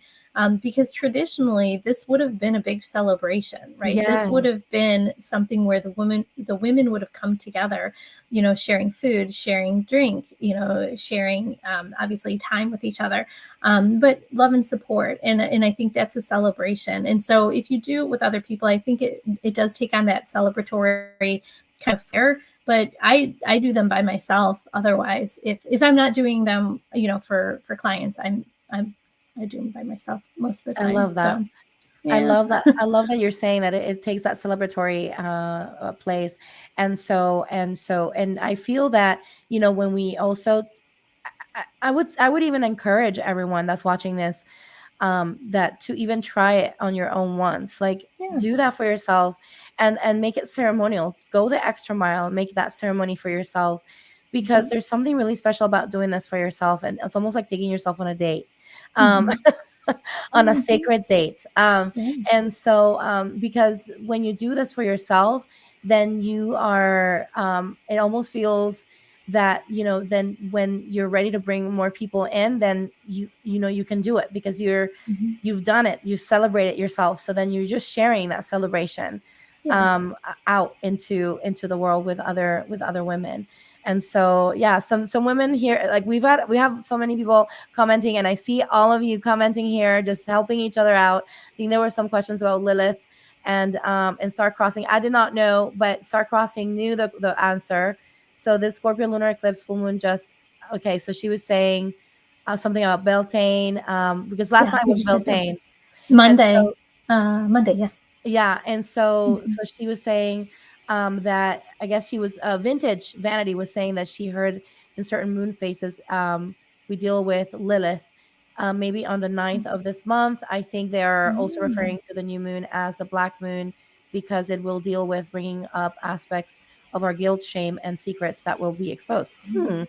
Because traditionally this would have been a big celebration, right? Yes. This would have been something where the women would have come together, you know, sharing food, sharing drink, you know, sharing obviously time with each other, but love and support. And I think that's a celebration. And so if you do it with other people, I think it does take on that celebratory kind of flair. But I do them by myself. Otherwise, if I'm not doing them, you know, for clients, I do them by myself most of the time. I love that. So, yeah. I love that. I love that you're saying that it takes that celebratory place, and I feel that, you know, when we also, I would even encourage everyone that's watching this, that to even try it on your own once, like do that for yourself, and make it ceremonial. Go the extra mile, make that ceremony for yourself, because there's something really special about doing this for yourself, and it's almost like taking yourself on a date, on a sacred date. And so because when you do this for yourself, then you are, it almost feels that, you know, then when you're ready to bring more people in, then you know, you can do it because you've done it, you celebrate it yourself. So then you're just sharing that celebration out into the world with other women. And so yeah, some women here, like we have so many people commenting, and I see all of you commenting here, just helping each other out. I think there were some questions about Lilith and star crossing. I did not know, but star crossing knew the answer. So this Scorpio lunar eclipse full moon just, okay, so she was saying something about Beltane, because last night was Beltane. Monday. Monday, yeah. And so she was saying that, I guess she was Vintage Vanity was saying that she heard in certain moon phases, we deal with Lilith, maybe on the 9th of this month. I think they are also referring to the new moon as a black moon, because it will deal with bringing up aspects of our guilt, shame, and secrets that will be exposed. And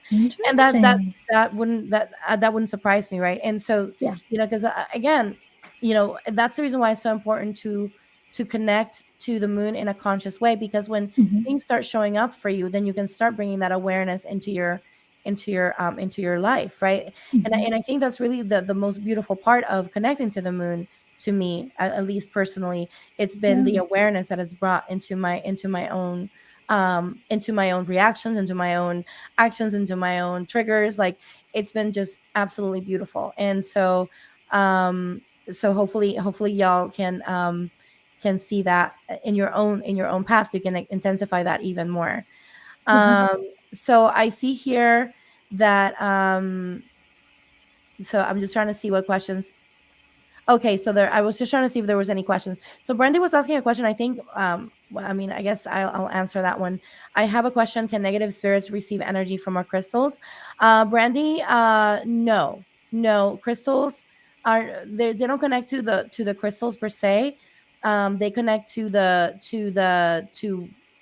that wouldn't surprise me, right? And so, you know, because again, you know, that's the reason why it's so important to connect to the moon in a conscious way, because when things start showing up for you, then you can start bringing that awareness into your life, right? And I think that's really the most beautiful part of connecting to the moon. To me, at least personally, it's been the awareness that it's brought into my own reactions, into my own actions, into my own triggers. Like, it's been just absolutely beautiful. And so so hopefully y'all can see that in your own path. You can intensify that even more. So I see here that so I'm just trying to see what questions. Okay, so I was just trying to see if there was any questions. So Brandy was asking a question. I think, well, I mean, I guess I'll answer that one. I have a question. Can negative spirits receive energy from our crystals? Brandy, no, crystals they don't connect to the crystals per se. They connect to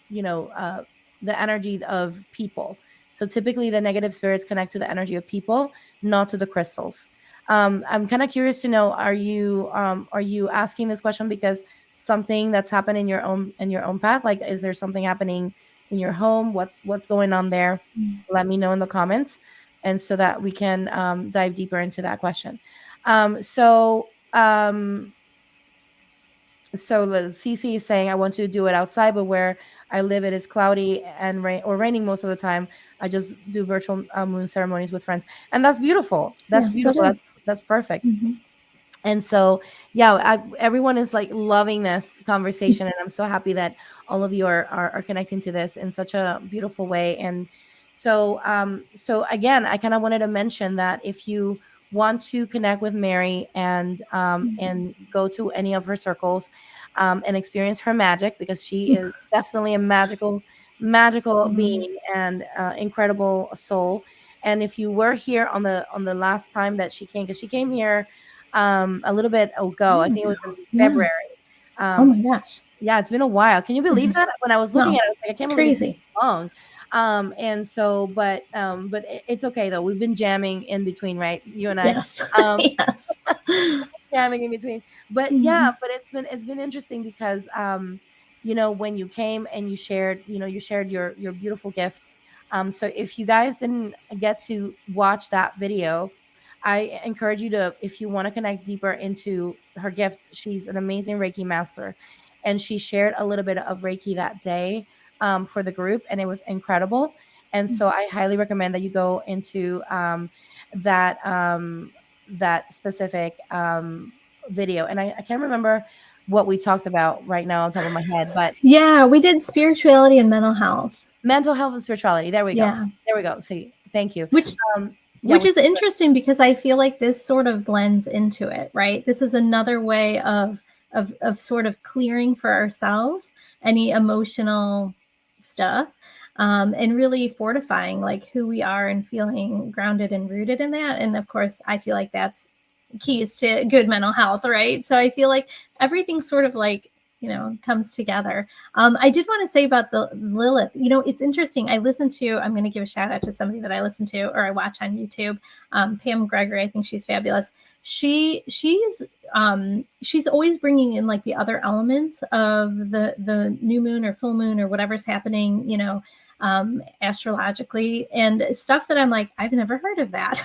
you know, the energy of people. So typically the negative spirits connect to the energy of people, not to the crystals. I'm kind of curious to know, are you asking this question because something that's happened in your own path? Like, is there something happening in your home? What's going on there? Let me know in the comments. and so that we can dive deeper into that question. So the CC is saying, I want to do it outside, but where I live, it is cloudy and raining most of the time. I just do virtual moon ceremonies with friends, and that's beautiful. That's Yeah, that beautiful. is. That's perfect. Mm-hmm. And so, yeah, everyone is like loving this conversation, and I'm so happy that all of you are connecting to this in such a beautiful way. And so again, I kind of wanted to mention that if you want to connect with Mary and go to any of her circles and experience her magic, because she is definitely a magical being and incredible soul. And if you were here on the last time that she came, because she came here a little bit ago. I think it was in Yeah. February. Oh my gosh. Yeah, it's been a while. Can you believe Mm-hmm. that? When I was No, looking at it, I was like, I it's can't believe it's crazy. been long. And so, but it's okay though. We've been jamming in between, right? You and I. Yes. Um, Yes. jamming in between. But yeah, but it's been interesting because when you came and you shared your beautiful gift. So if you guys didn't get to watch that video, I encourage you to, if you want to connect deeper into her gift. She's an amazing Reiki master, and she shared a little bit of Reiki that day for the group, and it was incredible. And so I highly recommend that you go into that that specific video. And I can't remember what we talked about right now on top of my head, but Yeah, we did spirituality and mental health. mental health and spirituality. There we go. Yeah. There we go. See, thank you. Which Yeah, is interesting because I feel like this sort of blends into it, right? This is another way of sort of clearing for ourselves any emotional stuff, and really fortifying like who we are and feeling grounded and rooted in that. And of course, I feel like that's keys to good mental health, right? So I feel like everything sort of like comes together. I did want to say about the Lilith. It's interesting. I'm going to give a shout out to somebody that I listen to or I watch on YouTube. Pam Gregory. I think she's fabulous. She's always bringing in like the other elements of the new moon or full moon or whatever's happening, astrologically, and stuff that I'm like, I've never heard of that.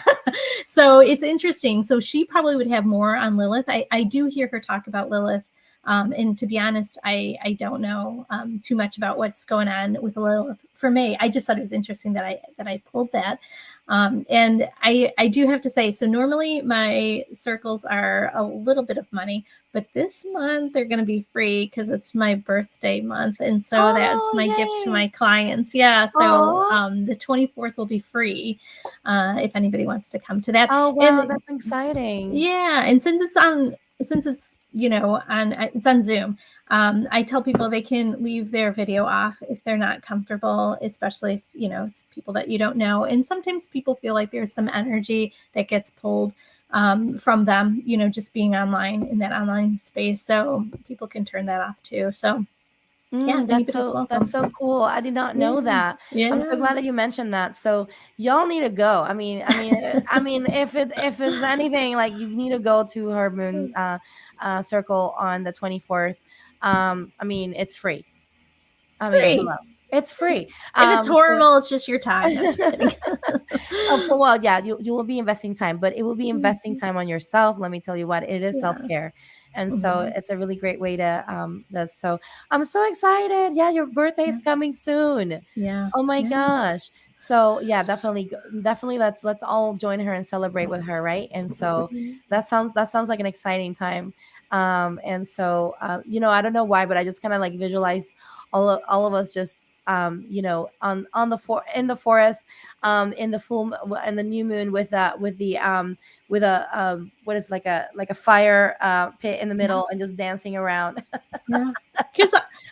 So it's interesting. So she probably would have more on Lilith. I do hear her talk about Lilith. And to be honest, I don't know too much about what's going on with Lilith for me. I just thought it was interesting that I pulled that. And I do have to say, so normally my circles are a little bit of money, but this month they're going to be free because it's my birthday month. And so that's my gift to my clients. Yeah. So the 24th will be free if anybody wants to come to that. Oh, wow. And That's exciting. yeah. And since it's on Zoom, I tell people they can leave their video off if they're not comfortable, especially if it's people that you don't know. And sometimes people feel like there's some energy that gets pulled from them, just being online in that online space. So people can turn that off too. So yeah, that's so cool. I did not know that. Yeah. I'm so glad that you mentioned that. So y'all need to go. I mean, if it's anything, like, you need to go to her moon circle on the 24th. I mean, it's free. I mean, Free. hello. It's free. If it's horrible, it's just your time. No, just kidding. Well, yeah, you will be investing time, but it will be investing time on yourself. Let me tell you what, it is self-care. And so it's a really great way to this. So I'm so excited. Yeah, your birthday is coming soon. Yeah. Oh my gosh. So yeah, definitely let's all join her and celebrate with her, right? And so that sounds like an exciting time. And so I don't know why, but I just kind of like visualize all of us just on in the forest, in the full and the new moon with a what is like a fire pit in the middle and just dancing around. Yeah,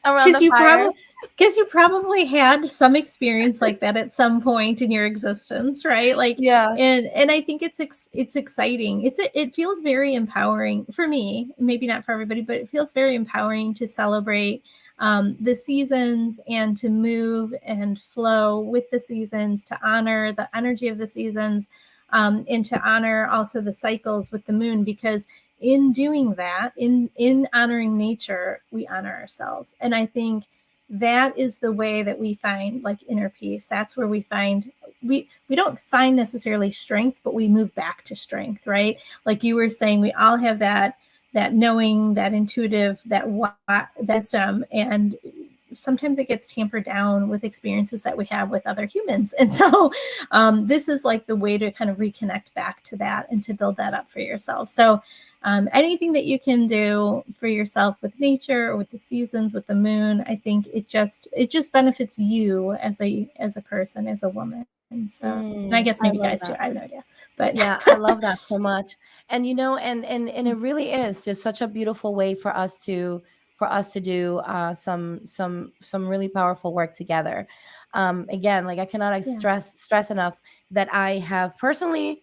around the fire. Because you probably had some experience like that at some point in your existence, right? Like, yeah. And I think it's exciting. It feels very empowering for me, maybe not for everybody, but it feels very empowering to celebrate the seasons and to move and flow with the seasons, to honor the energy of the seasons, and to honor also the cycles with the moon, because in doing that, in honoring nature, we honor ourselves. And I think that is the way that we find like inner peace. That's where we find, we don't find necessarily strength, but we move back to strength, right? Like you were saying, we all have that knowing, that intuitive, that wisdom, and sometimes it gets tampered down with experiences that we have with other humans. And so this is like the way to kind of reconnect back to that and to build that up for yourself. So anything that you can do for yourself with nature or with the seasons, with the moon, I think it just benefits you as a person, as a woman. And so, and I guess maybe guys too, I have no idea, but yeah, I love that so much. And and it really is just such a beautiful way for us to do some really powerful work together. Again, like I cannot stress enough that I have personally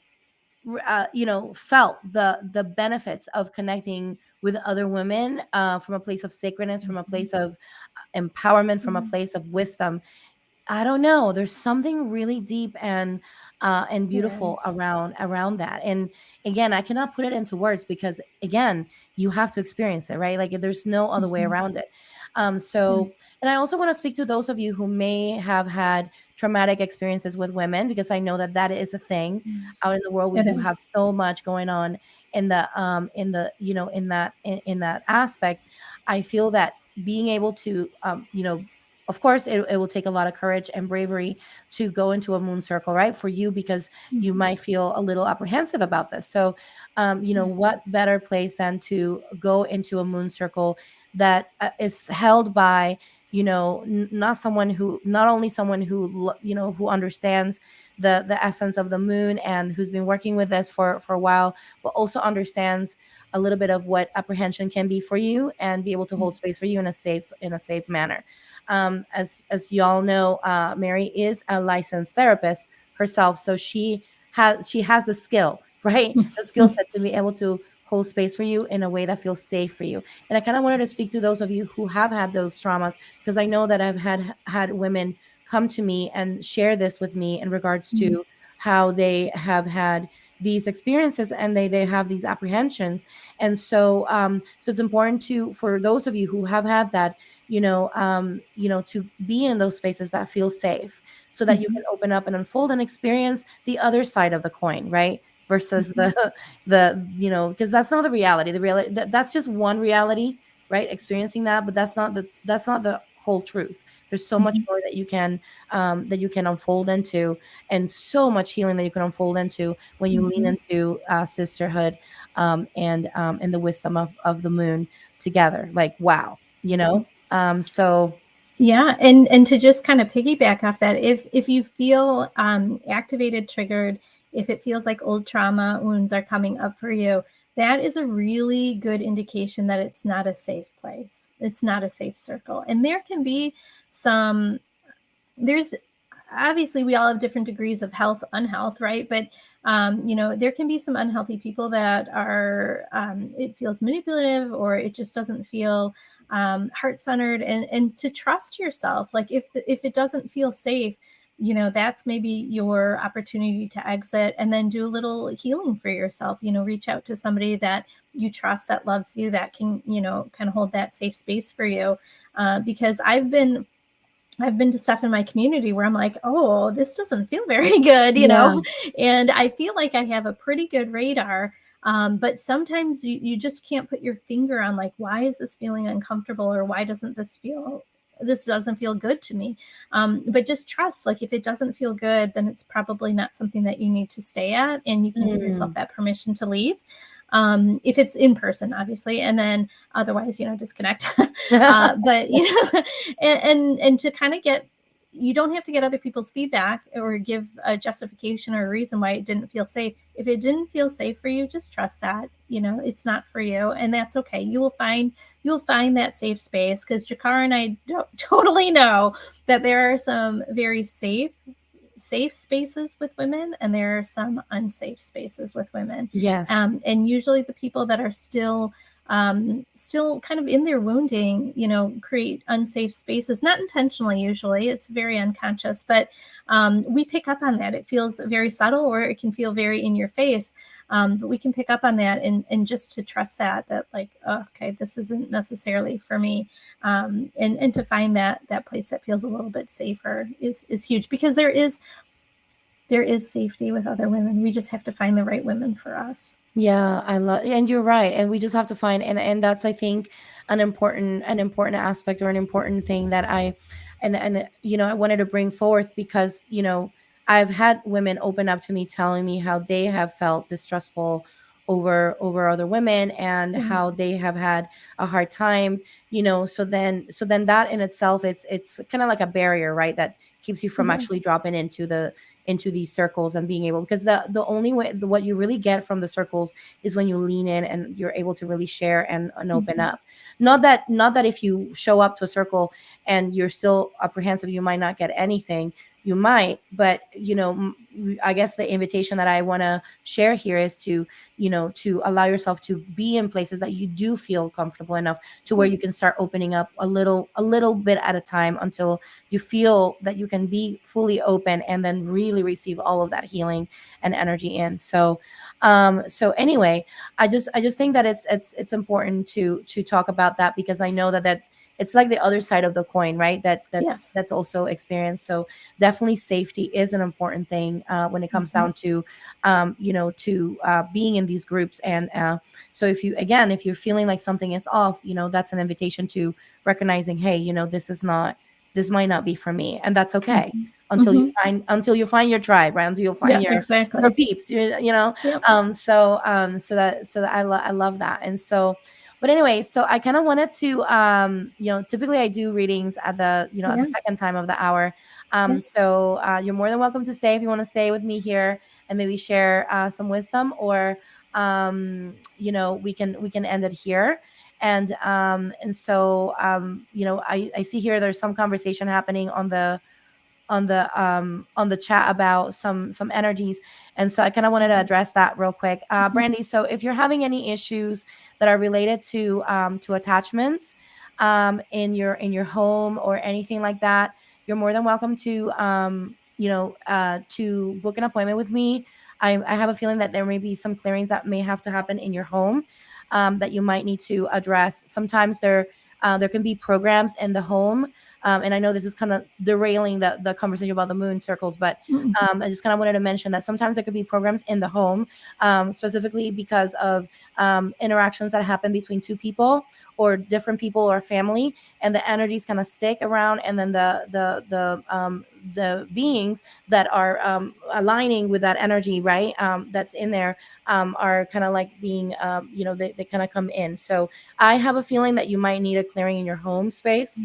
felt the benefits of connecting with other women, from a place of sacredness, from a place of empowerment, from a place of wisdom. I don't know. There's something really deep and beautiful around that. And again, I cannot put it into words because again, you have to experience it, right? Like there's no other way around it. So, and I also want to speak to those of you who may have had traumatic experiences with women, because I know that that is a thing out in the world. We do have so much going on in the in that aspect. I feel that being able to of course it will take a lot of courage and bravery to go into a moon circle, right, for you, because you might feel a little apprehensive about this. So what better place than to go into a moon circle that is held by not only someone who who understands the essence of the moon and who's been working with this for a while, but also understands a little bit of what apprehension can be for you and be able to hold space for you in a safe manner. As you all know, Mary is a licensed therapist herself, so she has the skill, right? The skill set to be able to hold space for you in a way that feels safe for you. And I kind of wanted to speak to those of you who have had those traumas, because I know that I've had women come to me and share this with me in regards to how they have had these experiences and they have these apprehensions. And so so it's important for those of you who have had that, to be in those spaces that feel safe, so that you can open up and unfold and experience the other side of the coin, right? Versus because that's not the reality. The reality that's just one reality, right? Experiencing that, but that's not the whole truth. There's so much more that you can unfold into, and so much healing that you can unfold into when you lean into sisterhood, and the wisdom of the moon together. Like, wow, so yeah, and to just kind of piggyback off that, if you feel activated, triggered, if it feels like old trauma wounds are coming up for you, that is a really good indication that it's not a safe place. It's not a safe circle. And there can be there's obviously we all have different degrees of health, unhealth, right? But there can be some unhealthy people that are it feels manipulative, or it just doesn't feel heart-centered, and to trust yourself. Like if it doesn't feel safe, that's maybe your opportunity to exit and then do a little healing for yourself. Reach out to somebody that you trust, that loves you, that can kind of hold that safe space for you, because I've been to stuff in my community where I'm like, oh, this doesn't feel very good, and I feel like I have a pretty good radar. But sometimes you just can't put your finger on, like, why is this feeling uncomfortable, or why doesn't this doesn't feel good to me. But just trust, like, if it doesn't feel good, then it's probably not something that you need to stay at, and you can give yourself that permission to leave. If it's in person, obviously, and then otherwise, disconnect. But and to kind of you don't have to get other people's feedback or give a justification or a reason why it didn't feel safe. If it didn't feel safe for you, just trust that, it's not for you, and that's okay. You'll find that safe space, because Jikara and I totally know that there are some very safe spaces with women, and there are some unsafe spaces with women. Yes. And usually the people that are still still kind of in their wounding, create unsafe spaces, not intentionally usually, it's very unconscious, but we pick up on that. It feels very subtle, or it can feel very in your face, but we can pick up on that, and just to trust that like, oh, okay, this isn't necessarily for me, and to find that place that feels a little bit safer is huge, because there is safety with other women. We just have to find the right women for us. Yeah, I love, and you're right. And we just have to find, and that's, I think, an important aspect, or an important thing that and I wanted to bring forth, because I've had women open up to me, telling me how they have felt distrustful over other women, and how they have had a hard time. So then that in itself, it's kind of like a barrier, right? That keeps you from actually dropping into these circles, and being able, because the only way, what you really get from the circles is when you lean in, and you're able to really share and open up. Not that if you show up to a circle and you're still apprehensive, you might not get anything. You might, but I guess the invitation that I want to share here is to allow yourself to be in places that you do feel comfortable enough, to where you can start opening up a little bit at a time, until you feel that you can be fully open, and then really receive all of that healing and energy in. So anyway, I just think that it's important to talk about that, because I know that it's like the other side of the coin, right? That's also experienced. So definitely safety is an important thing when it comes down to being in these groups. And so if you're feeling like something is off, that's an invitation to recognizing, hey, this might not be for me, and that's okay. Until you find your tribe, right? Until you find your peeps, Yep. So that I love that. And so, but anyway, so I kind of wanted to typically I do readings at the at the second time of the hour. So you're more than welcome to stay if you want to stay with me here and maybe share some wisdom, or we can end it here. And so I see here there's some conversation happening on the chat about some energies, and so I kind of wanted to address that real quick. Brandy, so if you're having any issues that are related to attachments in your home or anything like that, you're more than welcome to book an appointment with me. I have a feeling that there may be some clearings that may have to happen in your home, that you might need to address. Sometimes there can be programs in the home. And I know this is kind of derailing the conversation about the moon circles, but I just kind of wanted to mention that sometimes there could be programs in the home, specifically because of interactions that happen between two people or different people or family, and the energies kind of stick around, and then the beings that are aligning with that energy, right, that's in there, are kind of like being, they kind of come in. So I have a feeling that you might need a clearing in your home space.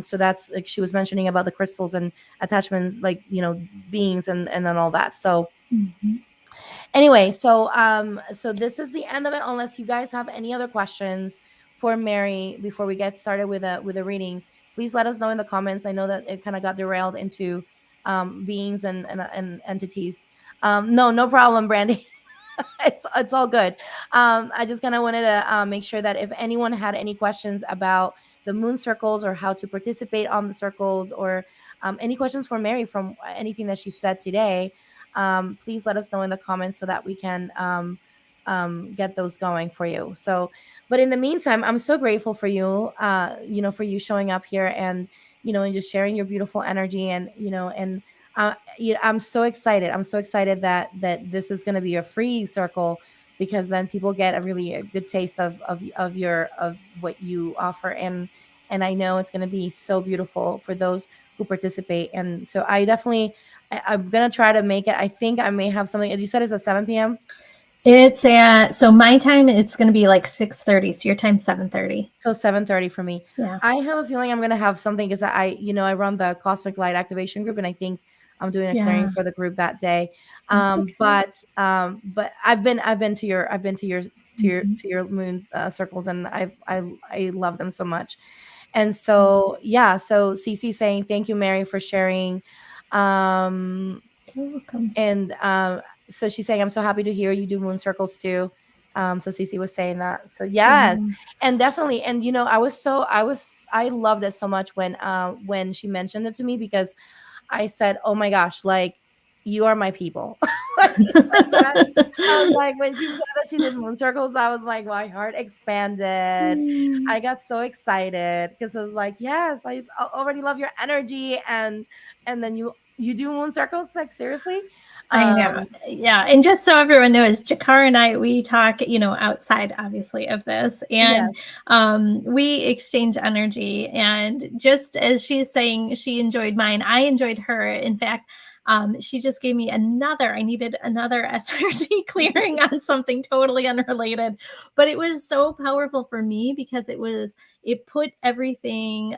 So that's, like she was mentioning about the crystals and attachments, like beings and then all that. So anyway, so this is the end of it, unless you guys have any other questions for Mary before we get started with the readings. Please let us know in the comments. I know that it kind of got derailed into beings and entities. No problem, Brandy. It's all good. I just kind of wanted to make sure that if anyone had any questions about the moon circles, or how to participate on the circles, or any questions for Mary from anything that she said today, please let us know in the comments, so that we can get those going for you. So, but in the meantime, I'm so grateful for you, for you showing up here, and and just sharing your beautiful energy, and I'm so excited. I'm so excited that this is going to be a free circle, because then people get a good taste of what you offer, and I know it's going to be so beautiful for those who participate. And so I'm going to try to make it. I think I may have something. As you said, it's at 7 p.m. It's so my time, it's going to be like 6:30. So your time's 7:30. So 7:30 for me. Yeah. I have a feeling I'm going to have something, because I run the Cosmic Light Activation group, and I think I'm doing a clearing for the group that day. But I've been to your moon circles, and I love them so much. And so so Cece saying thank you, Mary, for sharing. You're welcome. And so she's saying, I'm so happy to hear you do moon circles too. So Cece was saying that. So yes, and definitely, and I loved it so much when she mentioned it to me, because I said, oh my gosh, like, you are my people. Like that. I was like, when she said that she did moon circles, I was like, my heart expanded. I got so excited because I was like, yes, I already love your energy, and then you do moon circles, like, seriously. I know. Yeah. And just so everyone knows, Jikara and I, we talk, outside obviously of this, and we exchange energy. And just as she's saying, she enjoyed mine, I enjoyed her. In fact, she just gave me I needed another SRG clearing on something totally unrelated, but it was so powerful for me because it put everything,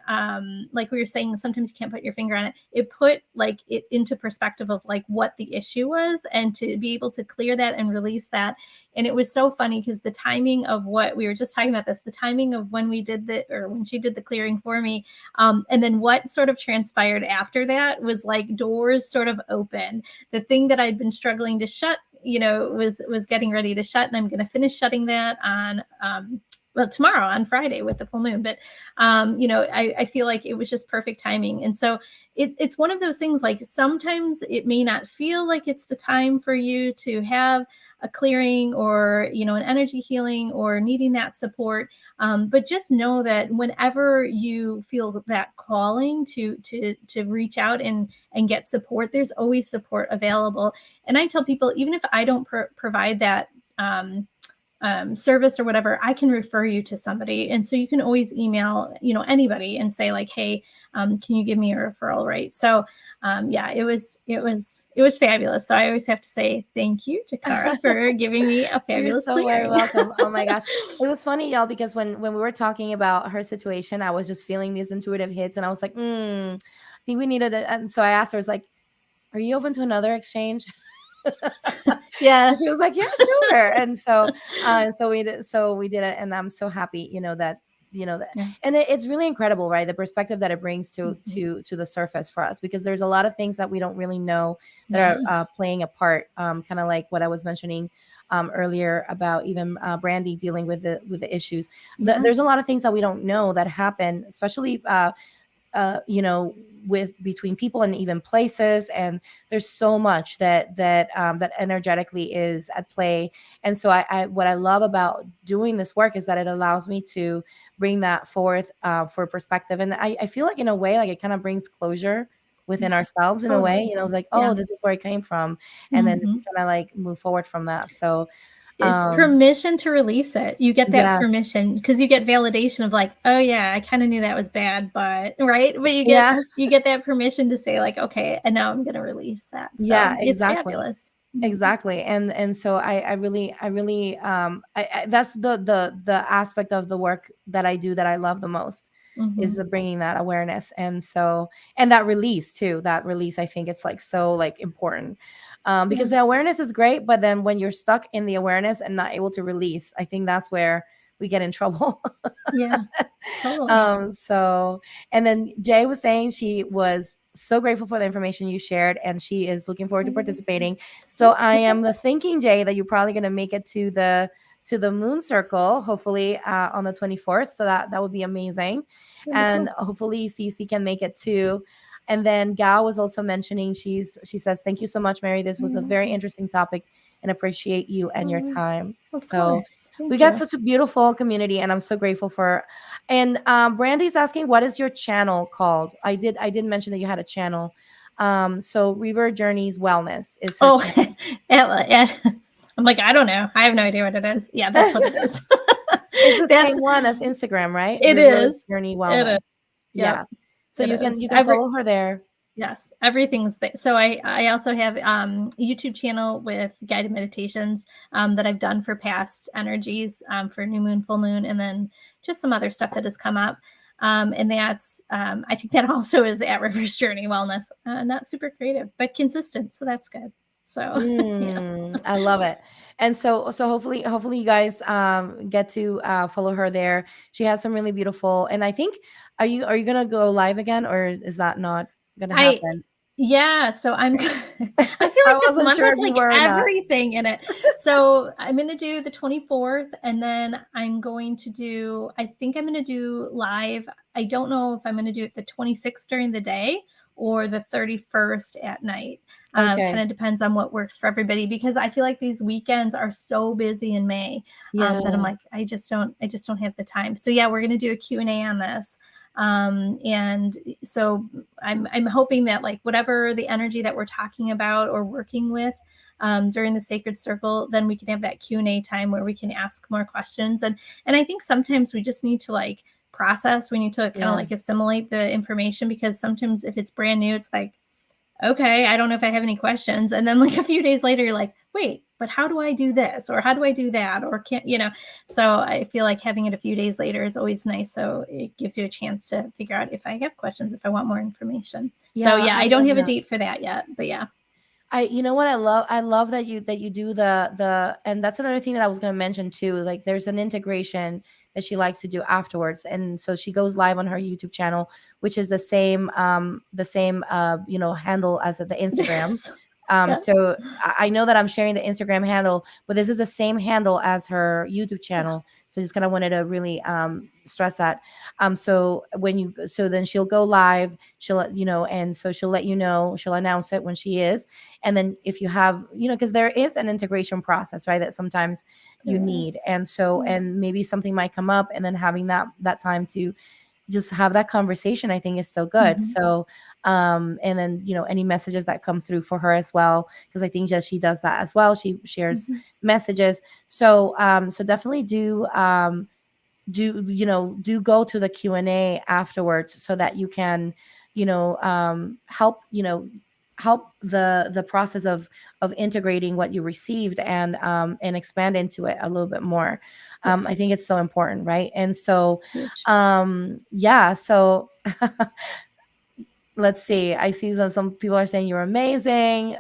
like we were saying, sometimes you can't put your finger on it. It put like it into perspective of like what the issue was, and to be able to clear that and release that. And it was so funny because the timing of what we were just talking about, the timing of when when she did the clearing for me, and then what sort of transpired after that was like doors sort of open. The thing that I'd been struggling to shut, was getting ready to shut, and I'm going to finish shutting that on, tomorrow on Friday with the full moon. But, I feel like it was just perfect timing. And so it's one of those things, like sometimes it may not feel like it's the time for you to have a clearing or, an energy healing or needing that support. But just know that whenever you feel that calling to reach out and get support, there's always support available. And I tell people, even if I don't provide that, service or whatever, I can refer you to somebody. And so you can always email, anybody and say like, hey, can you give me a referral? Right. So, it was fabulous. So I always have to say thank you, Jikara, for giving me a fabulous You're so very clearing. welcome. Oh my gosh. It was funny, y'all, because when we were talking about her situation, I was just feeling these intuitive hits, and I was like, I think we needed it. And so I asked her, I was like, are you open to another exchange? Yes. And she was like, yeah, sure. And so we did it, and I'm so happy, that and it's really incredible, right? The perspective that it brings to the surface for us, because there's a lot of things that we don't really know that are playing a part, kind of like what I was mentioning earlier about even Brandy dealing with the issues. There's a lot of things that we don't know that happen, especially with between people and even places, and there's so much that energetically is at play. And so I what I love about doing this work is that it allows me to bring that forth for perspective, and I feel like in a way, like, it kind of brings closure within ourselves in a way, like, oh, this is where it came from, and then kind of like move forward from that. So it's permission to release it. You get that permission because you get validation of like, oh yeah, I kind of knew that was bad, but right. But you get that permission to say like, okay, and now I'm going to release that. So exactly. It's fabulous. Exactly. And so I really that's the aspect of the work that I do that I love the most, is the bringing that awareness. And that release too, I think it's like so like important, because the awareness is great, but then when you're stuck in the awareness and not able to release, I think that's where we get in trouble. Totally. So, and then Jay was saying she was so grateful for the information you shared, and she is looking forward to participating. So I am thinking, Jay, that you're probably going to make it to the moon circle, hopefully on the 24th. So that would be amazing. And hopefully Cece can make it too. And then Gal was also mentioning, she says, thank you so much, Mary. This was a very interesting topic, and appreciate you and your time. So we got such a beautiful community, and I'm so grateful for. And Brandy's asking, what is your channel called? I did mention that you had a channel. So River Journeys Wellness is her channel. I'm like, I don't know. I have no idea what it is. Yeah, that's what it is. It's the same one as Instagram, right? It River is. Journey Wellness. It is. Yeah. So you can follow her there. Yes, everything's there. So I also have a YouTube channel with guided meditations that I've done for past energies, for new moon, full moon, and then just some other stuff that has come up. And that's, I think that also is at River's Journey Wellness. Not super creative, but consistent. So that's good. So I love it. And so hopefully you guys get to follow her there. She has some really beautiful, and I think, are you gonna go live again, or is that not gonna happen? Yeah, so I feel I like this wasn't month sure has if you like were or not. everything in it. So I'm going to do the 24th, and then I'm going to do, I think I'm going to do live. I don't know if I'm going to do it the 26th during the day or the 31st at night. Okay. Kind of depends on what works for everybody, because I feel like these weekends are so busy in May that I'm like, I just don't have the time. So yeah, we're going to do a Q&A on this. And so I'm hoping that like whatever the energy that we're talking about or working with during the sacred circle, then we can have that Q&A time where we can ask more questions. And I think sometimes we just need to like process, we need to kind of like assimilate the information, because sometimes if it's brand new, it's like, okay, I don't know if I have any questions. And then like a few days later, you're like, wait, but how do I do this? Or how do I do that? Or can't, so I feel like having it a few days later is always nice. So it gives you a chance to figure out if I have questions, if I want more information. So yeah, I don't have a date for that yet, but yeah. You know what I love that you do the, and that's another thing that I was going to mention too. Like there's an integration that she likes to do afterwards, and so she goes live on her YouTube channel, which is the same handle as the Instagram. Yes. So I know that I'm sharing the Instagram handle, but this is the same handle as her YouTube channel. So just kind of wanted to really stress that. So then she'll go live, she'll and so she'll let you know, she'll announce it when she is. And then if you have, because there is an integration process, right, that sometimes you need. And so, and maybe something might come up, and then having that time to just have that conversation, I think is so good. So, and then, any messages that come through for her as well, because I think that she does that as well. She shares messages. So, so definitely do go to the Q&A afterwards, so that you can, help the process of integrating what you received, and expand into it a little bit more. I think it's so important, right? And so so let's see, I see some people are saying you're amazing.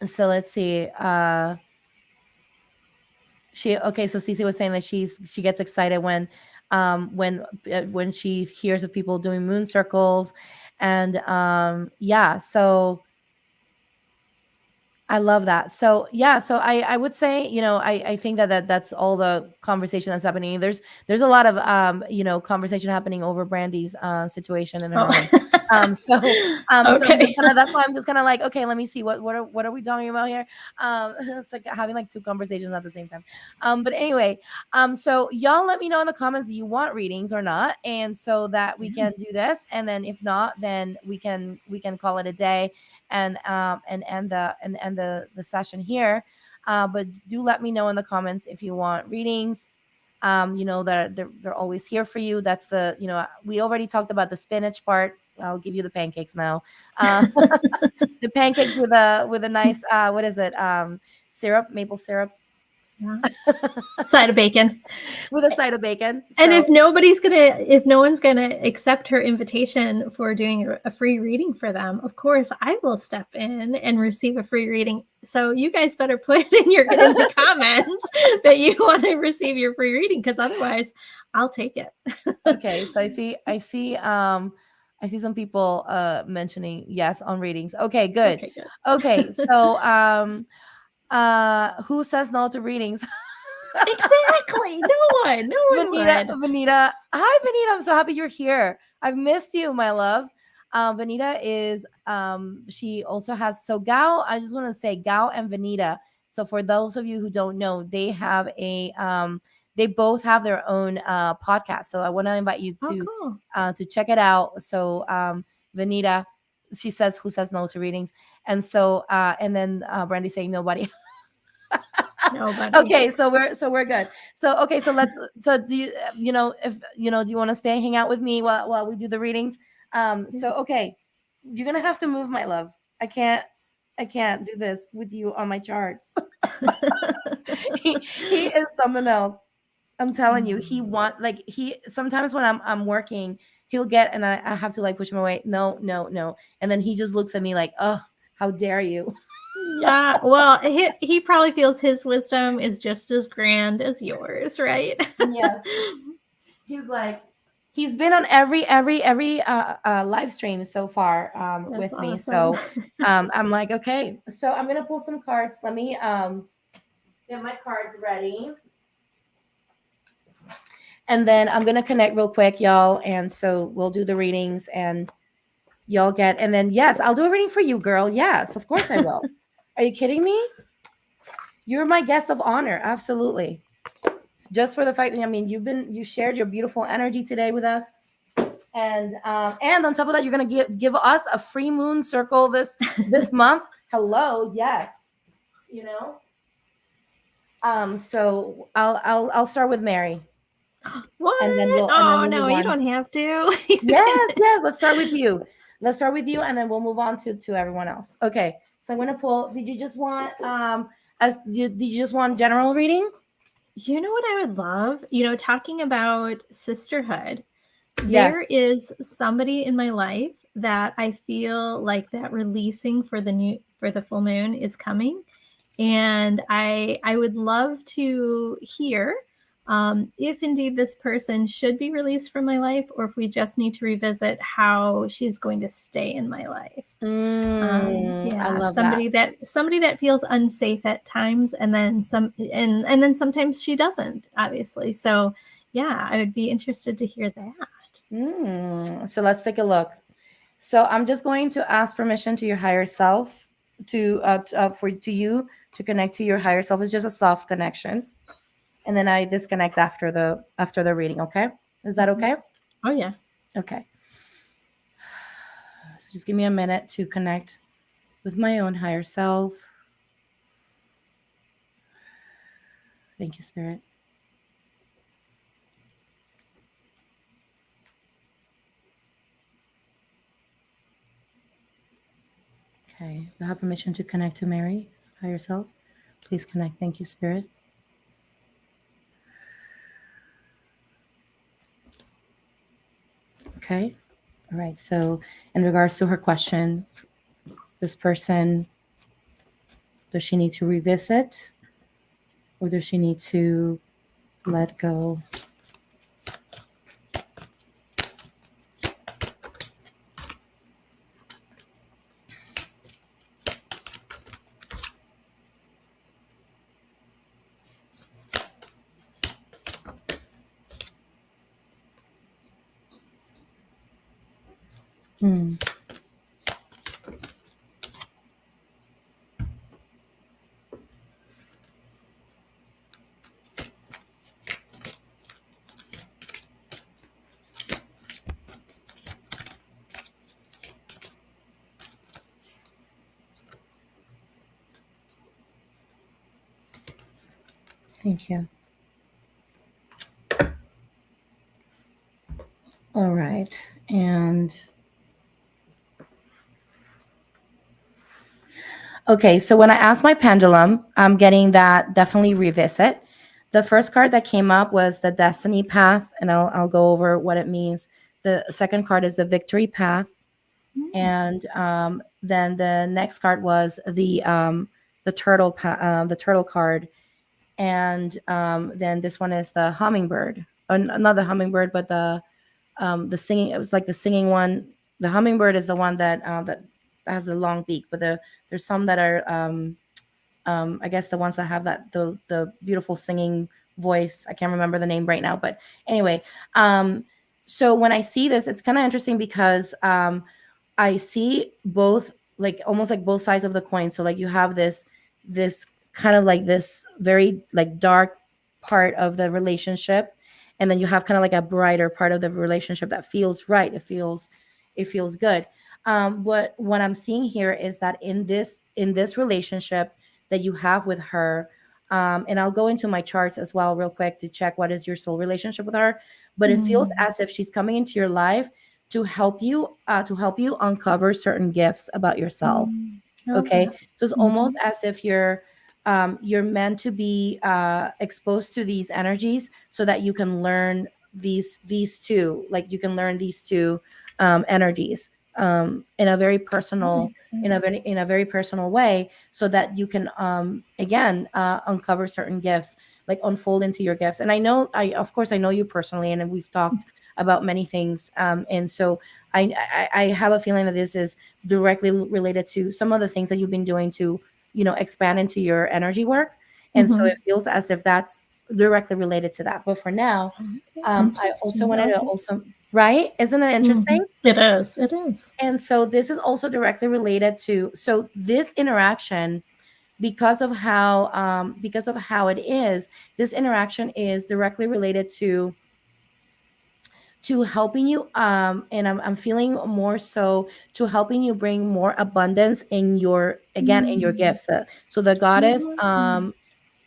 So let's see, so Cece was saying that she gets excited when she hears of people doing moon circles. And so I love that. So so I would say, I think that's all the conversation that's happening. There's a lot of conversation happening over Brandy's situation in her home. So I'm just gonna, that's why I'm just kind of like, okay, let me see what are we talking about here. It's like having like two conversations at the same time. But anyway, so y'all let me know in the comments, do you want readings or not, and so that we can do this. And then if not, then we can call it a day and end the session here. But do let me know in the comments if you want readings. They're always here for you. That's we already talked about the spinach part. I'll give you the pancakes now. The pancakes with a nice what is it? Syrup, maple syrup. Side of bacon. With a side of bacon. And if no one's gonna accept her invitation for doing a free reading for them, of course I will step in and receive a free reading. So you guys better put in the comments that you want to receive your free reading, because otherwise I'll take it. Okay, so I see some people mentioning yes on readings. Okay, good. Okay, so who says no to readings? Exactly. No one Vanita, would. Vanita. Hi, Vanita. I'm so happy you're here. I've missed you, my love. Vanita is she also has, so Gao, I just want to say Gao and Vanita. So for those of you who don't know, they have they both have their own podcast. So I want to invite you to check it out. So Vanita, she says, who says no to readings? And so and then Brandy saying nobody. Nobody. Okay, so we're good. So okay, so do you do you want to stay hang out with me while we do the readings? So okay, you're gonna have to move, my love. I can't do this with you on my charts. he is something else. I'm telling you, he sometimes when I'm working, he'll get, and I have to like push him away. No, and then he just looks at me like, oh, how dare you. Yeah, well, he probably feels his wisdom is just as grand as yours, right? Yes. He's been on every live stream so far with That's me. awesome. So I'm like, okay. So I'm gonna pull some cards. Let me get my cards ready. And then I'm gonna connect real quick, y'all. And so we'll do the readings and y'all get, and then yes, I'll do a reading for you, girl. Yes, of course I will. Are you kidding me? You're my guest of honor. Absolutely. Just for the fact that, I mean, you shared your beautiful energy today with us. And on top of that, you're gonna give us a free moon circle this month. Hello, yes. You know. So I'll start with Mary. What? And then we'll no, move you on. don't have to. Yes. Let's start with you. And then we'll move on to everyone else. Okay. So I'm gonna pull. Did you just want did you just want general reading? You know what I would love? Talking about sisterhood. Yes. There is somebody in my life that I feel like that releasing for the full moon is coming. And I would love to hear if indeed this person should be released from my life, or if we just need to revisit how she's going to stay in my life. I love somebody that feels unsafe at times, and then then sometimes she doesn't, obviously. So yeah, I would be interested to hear that. So let's take a look. So I'm just going to ask permission to your higher self to you to connect to your higher self. It's just a soft connection, and then I disconnect after the reading. Okay, is that okay? Oh yeah. Okay. So just give me a minute to connect with my own higher self. Thank you, Spirit. Okay, you have permission to connect to Mary's higher self. Please connect. Thank you, Spirit. Okay. All right. So, in regards to her question, this person, does she need to revisit, or does she need to let go? Thank you. All right. And okay, so when I asked my pendulum, I'm getting that definitely revisit. The first card that came up was the Destiny Path, and I'll go over what it means. The second card is the Victory Path, and then the next card was the turtle the turtle card, and then this one is the hummingbird. Not the hummingbird, but the singing. It was like the singing one. The hummingbird is the one that has the long beak, but there's some that are I guess the ones that have that the beautiful singing voice. I can't remember the name right now, but anyway. So when I see this, it's kind of interesting because I see both, like almost like both sides of the coin. So like you have this kind of like this very like dark part of the relationship, and then you have kind of like a brighter part of the relationship that feels right. It feels good. What I'm seeing here is that in this relationship that you have with her, and I'll go into my charts as well real quick to check what is your soul relationship with her. But it feels as if she's coming into your life to help you uncover certain gifts about yourself. Okay, so it's almost as if you're meant to be exposed to these energies so that you can learn these two, like you can learn these two energies in a very personal in a very personal way, so that you can again uncover certain gifts, like unfold into your gifts. And I know, of course I know you personally, and we've talked about many things. And so I have a feeling that this is directly related to some of the things that you've been doing to, expand into your energy work. And so Mm-hmm. it feels as if that's directly related to that. But for now, I also Interesting. wanted to Okay. also, right? Isn't it Mm-hmm. interesting? It is. It is. And so this is also directly related to, so this interaction, because of how it is, this interaction is directly related to helping you, and I'm feeling more so to helping you bring more abundance in your, again, in your Mm. gifts. So the goddess, Mm.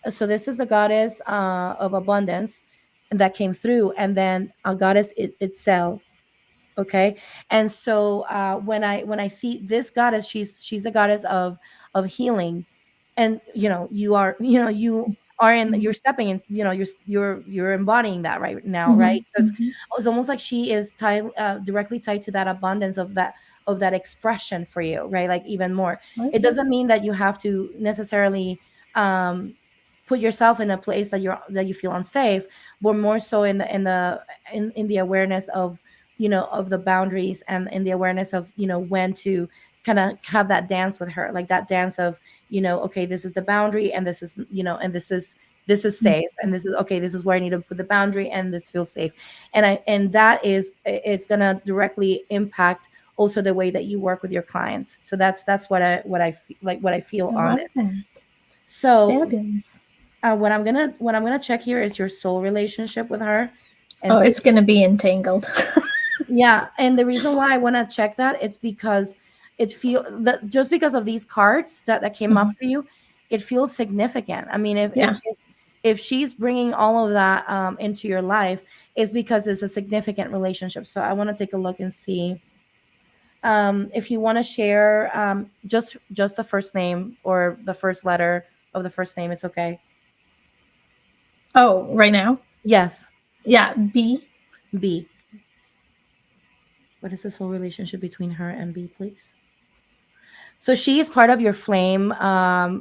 so this is the goddess of abundance that came through, and then a goddess itself. Okay. And so when I see this goddess, she's the goddess of healing. And you're stepping in, you're embodying that right now, Mm-hmm. right? So Mm-hmm. it's almost like she is tied, directly tied to that abundance of that expression for you, right? Like even more. It Okay. doesn't mean that you have to necessarily um put yourself in a place that you feel unsafe, but more so in the awareness of the boundaries, and in the awareness of when to kind of have that dance with her, like that dance of, okay, this is the boundary, and this is safe, and this is okay, this is where I need to put the boundary, and this feels safe. And that is, it's gonna directly impact also the way that you work with your clients. So that's what I feel I on love this. that. It's So fabulous. what I'm gonna check here is your soul relationship with her, and Oh, see. it's going to be entangled. Yeah, and the reason why I want to check that, it's because just because of these cards that came up Mhm. for you, it feels significant. I mean, if if Yeah. if, if she's bringing all of that into your life, it's because it's a significant relationship. So I want to take a look and see, if you want to share, just the first name or the first letter of the first name. It's okay. Oh, right now? Yes. Yeah. B. B. What is the soul relationship between her and B, please? So she is part of your flame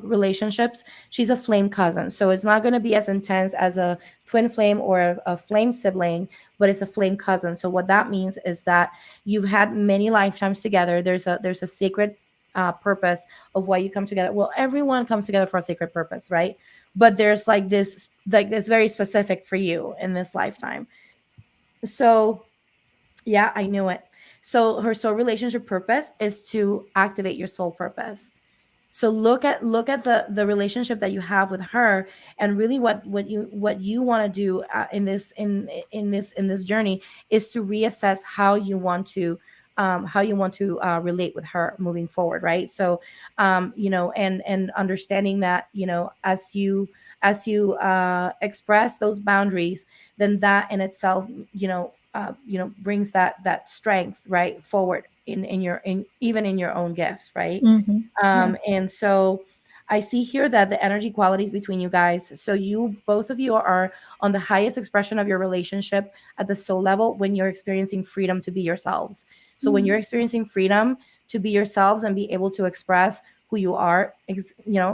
relationships. She's a flame cousin. So it's not going to be as intense as a twin flame or a flame sibling, but it's a flame cousin. So what that means is that you've had many lifetimes together. There's a sacred purpose of why you come together. Well, everyone comes together for a sacred purpose, right? But there's like this very specific for you in this lifetime. So yeah, I knew it. So her soul relationship purpose is to activate your soul purpose. So look at the relationship that you have with her, and really what you want to do in this journey is to reassess how you want to relate with her moving forward, right? So and understanding that, as you express those boundaries, then that in itself, brings that strength right forward in even in your own gifts, right? Mm-hmm. Yeah. And so I see here that the energy qualities between you guys. So both of you are on the highest expression of your relationship at the soul level when you're experiencing freedom to be yourselves. So when you're experiencing freedom to be yourselves and be able to express who you are,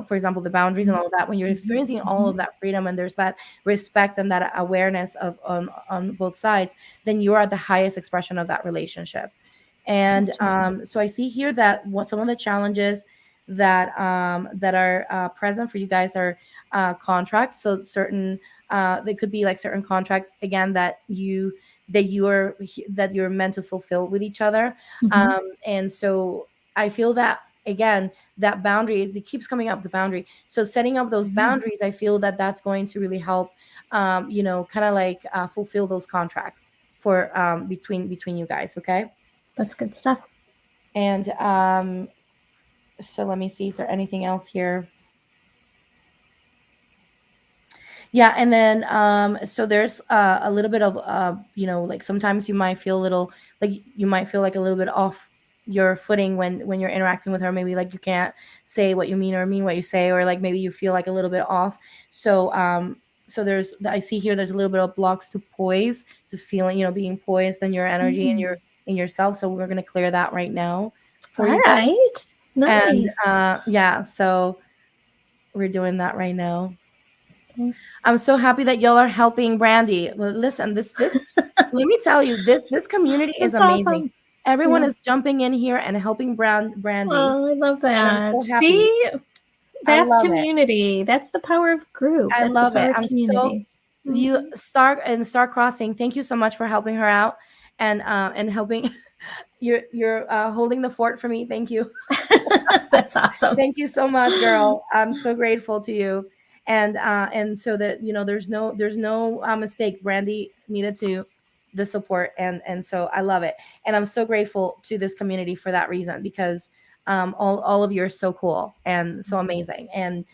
for example, the boundaries and all of that, when you're experiencing all Mm-hmm. of that freedom and there's that respect and that awareness of on both sides, then you are at the highest expression of that relationship. And Gotcha. so I see here that some of the challenges that are present for you guys are contracts. So they could be like certain contracts again that you're meant to fulfill with each other. Mm-hmm. And so I feel that again, that boundary, it keeps coming up, the boundary. So setting up those Yeah. boundaries, I feel that that's going to really help, kind of like fulfill those contracts for between you guys. Okay. That's good stuff. And so let me see, is there anything else here? Yeah, and then so there's a little bit of like sometimes you might feel a little, like you might feel like a little bit off your footing when you're interacting with her. Maybe like you can't say what you mean or mean what you say, or like maybe you feel like a little bit off. So I see here there's a little bit of blocks to poise, to feeling, being poised in your energy and Mm. your in yourself. So we're gonna clear that right now for All you guys. right. And Nice. yeah, so we're doing that right now. I'm so happy that y'all are helping Brandy. Listen, this let me tell you, this community is That's amazing. awesome. Everyone Yeah. is jumping in here and helping Brandy, Oh, I love and I'm that. so happy. See, I that's love it. community. That's the power of group. I That's the love it. power of I'm so community. you Mhm. Star Crossing. Thank you so much for helping her out and helping. You're holding the fort for me. Thank you. That's awesome. Thank you so much, girl. I'm so grateful to you. And so that there's no mistake. Brandy needed to the support, and so I love it. And I'm so grateful to this community for that reason, because all of you are so cool and so amazing. And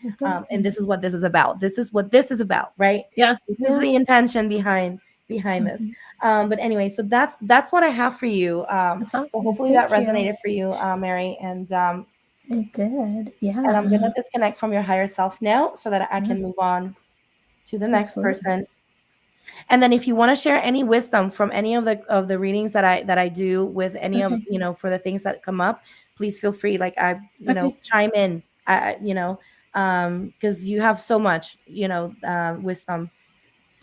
this is what this is about. This is what this is about, right? Yeah. This is Yeah. the intention behind this. Mhm. But anyway, so that's what I have for you. That's So awesome. hopefully that Thank you. resonated for you, Mary. It did. And I'm Yeah. gonna disconnect from your higher self now so that I Yeah. can move on to the next Absolutely. person. And then if you want to share any wisdom from any of the readings that I do with any of, Okay. for the things that come up, please feel free. Like Okay. chime in. Because you have so much, wisdom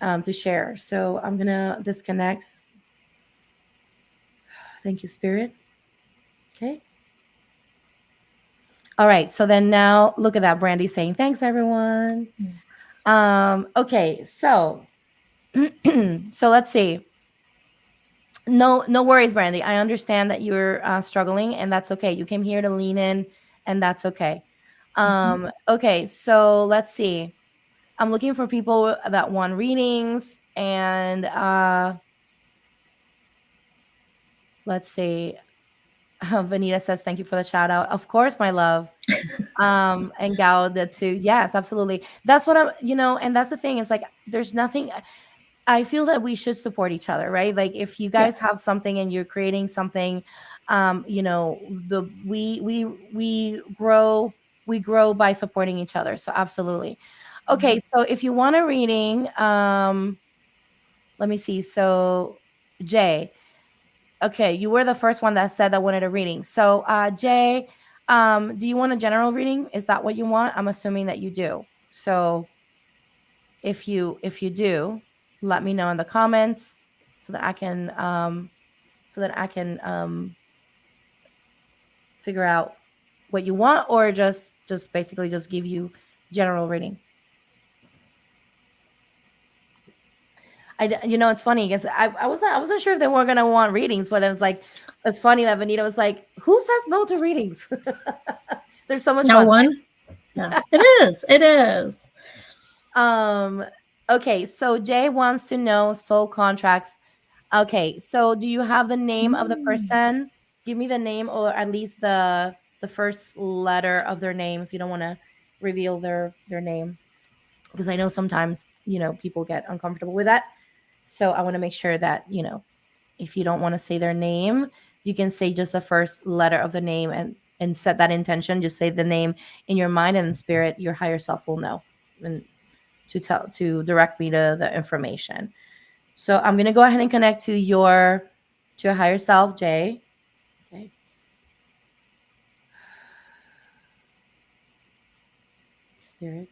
to share. So I'm gonna disconnect. Thank you, Spirit. Okay. All right. So then now look at that, Brandy saying thanks, everyone. Okay. So so let's see. No worries, Brandy. I understand that you're struggling, and that's okay. You came here to lean in, and that's okay. Mhm. Okay, so let's see. I'm looking for people that want readings, and let's see. Vanita says, "Thank you for the shout out." Of course, my love. And Gal did too. Yes, absolutely. That's what and that's the thing, is like there's nothing. I feel that we should support each other, right? Like if you guys Yes. have something and you're creating something, the we grow by supporting each other. So absolutely. Okay, so if you want a reading, let me see. So Jay, okay, you were the first one that said that wanted a reading. So Jay, do you want a general reading? Is that what you want? I'm assuming that you do. So if you do, let me know in the comments so that I can figure out what you want, or just basically just give you general reading. It's funny because I wasn't sure if they were gonna want readings, but it's funny that Vanita was like, "Who says no to readings?" There's so much No fun. one. Yeah. It is. It is. Um. Okay, so Jay wants to know soul contracts. Okay, so do you have the name of the Mm. person? Give me the name, or at least the first letter of their name, if you don't want to reveal their name, because I know sometimes people get uncomfortable with that. So I want to make sure that if you don't want to say their name, you can say just the first letter of the name, and set that intention. Just say the name in your mind, and in spirit, your higher self will know, and to direct me to the information. So I'm gonna go ahead and connect to your higher self, Jay. Okay. Spirit.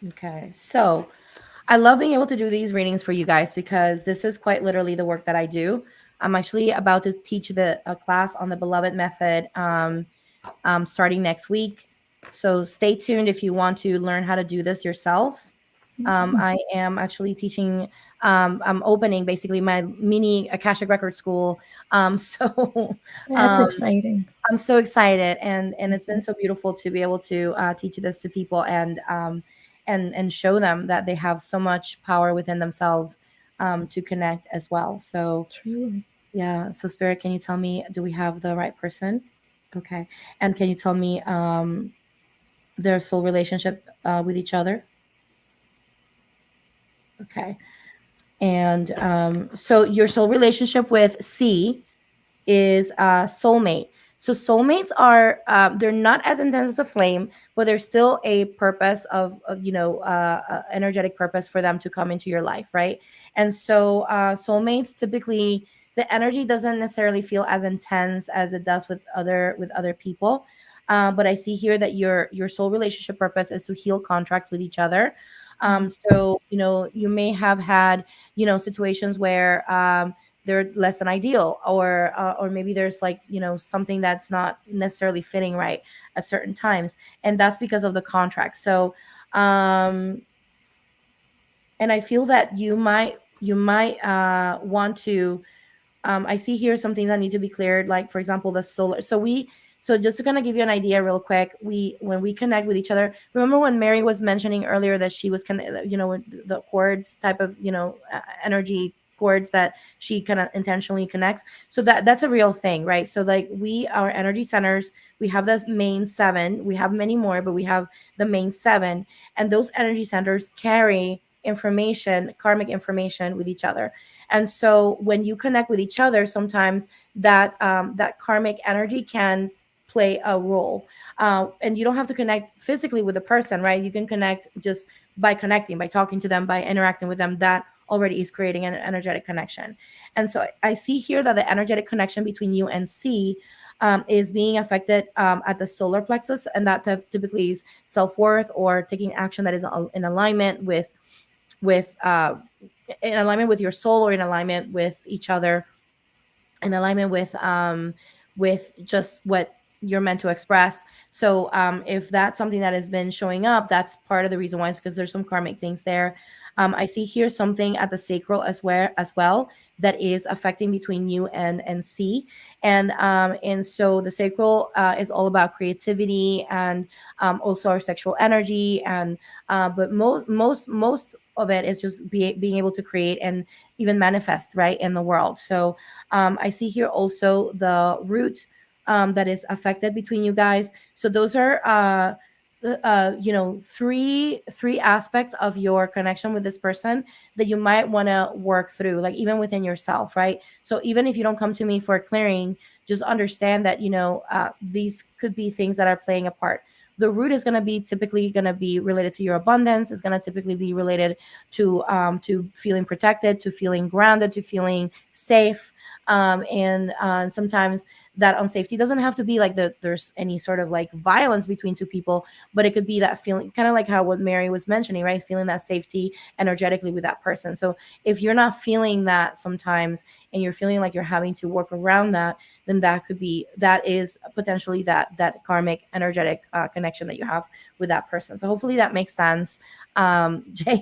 Okay. So I love being able to do these readings for you guys, because this is quite literally the work that I do. I'm actually about to teach a class on the Beloved Method starting next week. So stay tuned if you want to learn how to do this yourself. I am actually teaching. I'm opening basically my mini Akashic Record School. So That's um, exciting. I'm so excited, and it's been so beautiful to be able to teach this to people, and show them that they have so much power within themselves to connect as well. So Truly. yeah. So Spirit, can you tell me, do we have the right person? Okay. And can you tell me their soul relationship with each other? Okay. And so your soul relationship with C is soulmate. So soulmates are they're not as intense as a flame, but there's still a purpose of energetic purpose for them to come into your life, right? And so soulmates, typically the energy doesn't necessarily feel as intense as it does with other people. But I see here that your soul relationship purpose is to heal contracts with each other. Mhm. So you may have had situations where they're less than ideal, or maybe there's like something that's not necessarily fitting right at certain times, and that's because of the contract. So um and I feel that you might want to, I see here some things that need to be cleared, like for example the solar. So just to kind of give you an idea real quick, when we connect with each other, remember when Mary was mentioning earlier that she was with the cords type of energy cords that she kind of intentionally connects. So that's a real thing, right? So like we our energy centers, we have the main seven, we have many more, but we have the main seven, and those energy centers carry information, karmic information with each other. And so when you connect with each other, sometimes that karmic energy can play a role. And you don't have to connect physically with the person, right? You can connect just by connecting, by talking to them, by interacting with them. That already is creating an energetic connection. And so I see here that the energetic connection between you and C is being affected at the solar plexus, and that typically is self-worth or taking action that is in alignment with in alignment with your soul, or in alignment with each other, in alignment with just what you're meant to express. So if that's something that has been showing up, that's part of the reason why, is because there's some karmic things there. I see here something at the sacral as well that is affecting between you and C. And so the sacral is all about creativity, and also our sexual energy, and but most of it is just being able to create and even manifest right in the world. So I see here also the root that is affected between you guys. So those are three aspects of your connection with this person that you might want to work through, like even within yourself, right? So even if you don't come to me for a clearing, just understand that these could be things that are playing a part. The root is going to be typically going to be related to your abundance. It's going to typically be related to feeling protected, to feeling grounded, to feeling safe. And sometimes that unsafety doesn't have to be like there's any sort of like violence between two people, but it could be that feeling, kind of like how what Mary was mentioning, right? Feeling that safety energetically with that person. So if you're not feeling that sometimes, and you're feeling like you're having to work around that, then that is potentially that karmic energetic connection that you have with that person. So hopefully that makes sense, Jay,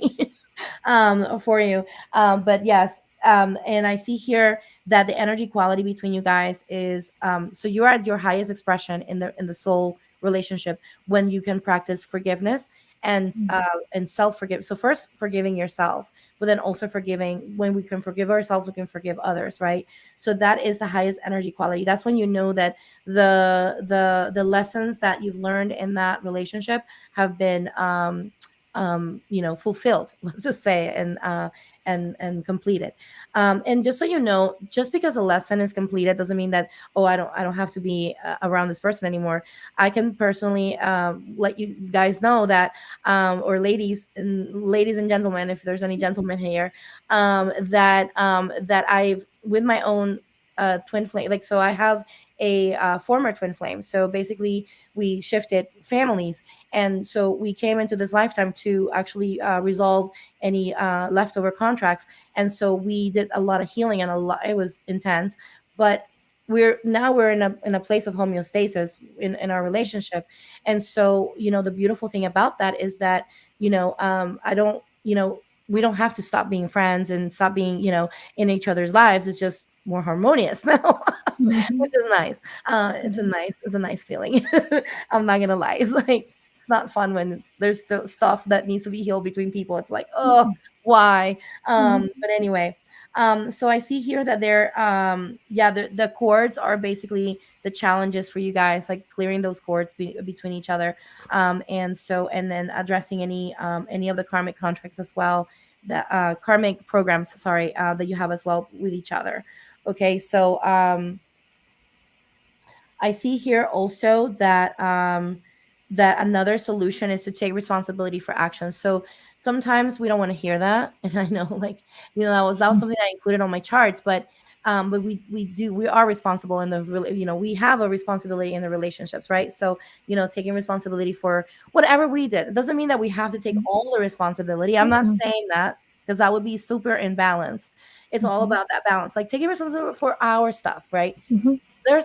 for you. But yes, and I see here that the energy quality between you guys is, so you're at your highest expression in the soul relationship when you can practice forgiveness and self forgive. So first forgiving yourself, but then also forgiving. When we can forgive ourselves, we can forgive others, right? So that is the highest energy quality. That's when you know that the lessons that you've learned in that relationship have been fulfilled, let's just say, and completed. And just so you know, just because a lesson is completed doesn't mean that, oh, I don't have to be around this person anymore. I can personally let you guys know that, or ladies and gentlemen, if there's any gentlemen here, that I've, with my own twin flame, like, so I have a former twin flame. So basically we shifted families, and so we came into this lifetime to actually resolve any leftover contracts. And so we did a lot of healing, and it was intense. But we're in a place of homeostasis in our relationship. And so the beautiful thing about that is that I don't we don't have to stop being friends and stop being in each other's lives. It's just more harmonious now, which is nice. It's a nice feeling. I'm not gonna lie. It's like, it's not fun when there's still stuff that needs to be healed between people. It's like, oh, why? But anyway, so I see here that the chords are basically the challenges for you guys, like clearing those chords between each other, and then addressing any of the karmic contracts as well, the karmic programs, sorry, that you have as well with each other. Okay, so I see here also that another solution is to take responsibility for actions. So sometimes we don't want to hear that, and I know, like, that was something I included on my charts, but But we are responsible in those, we have a responsibility in the relationships, right? So, taking responsibility for whatever we did. It doesn't mean that we have to take all the responsibility. I'm not saying that, because that would be super imbalanced. It's all about that balance, like taking responsibility for our stuff, right?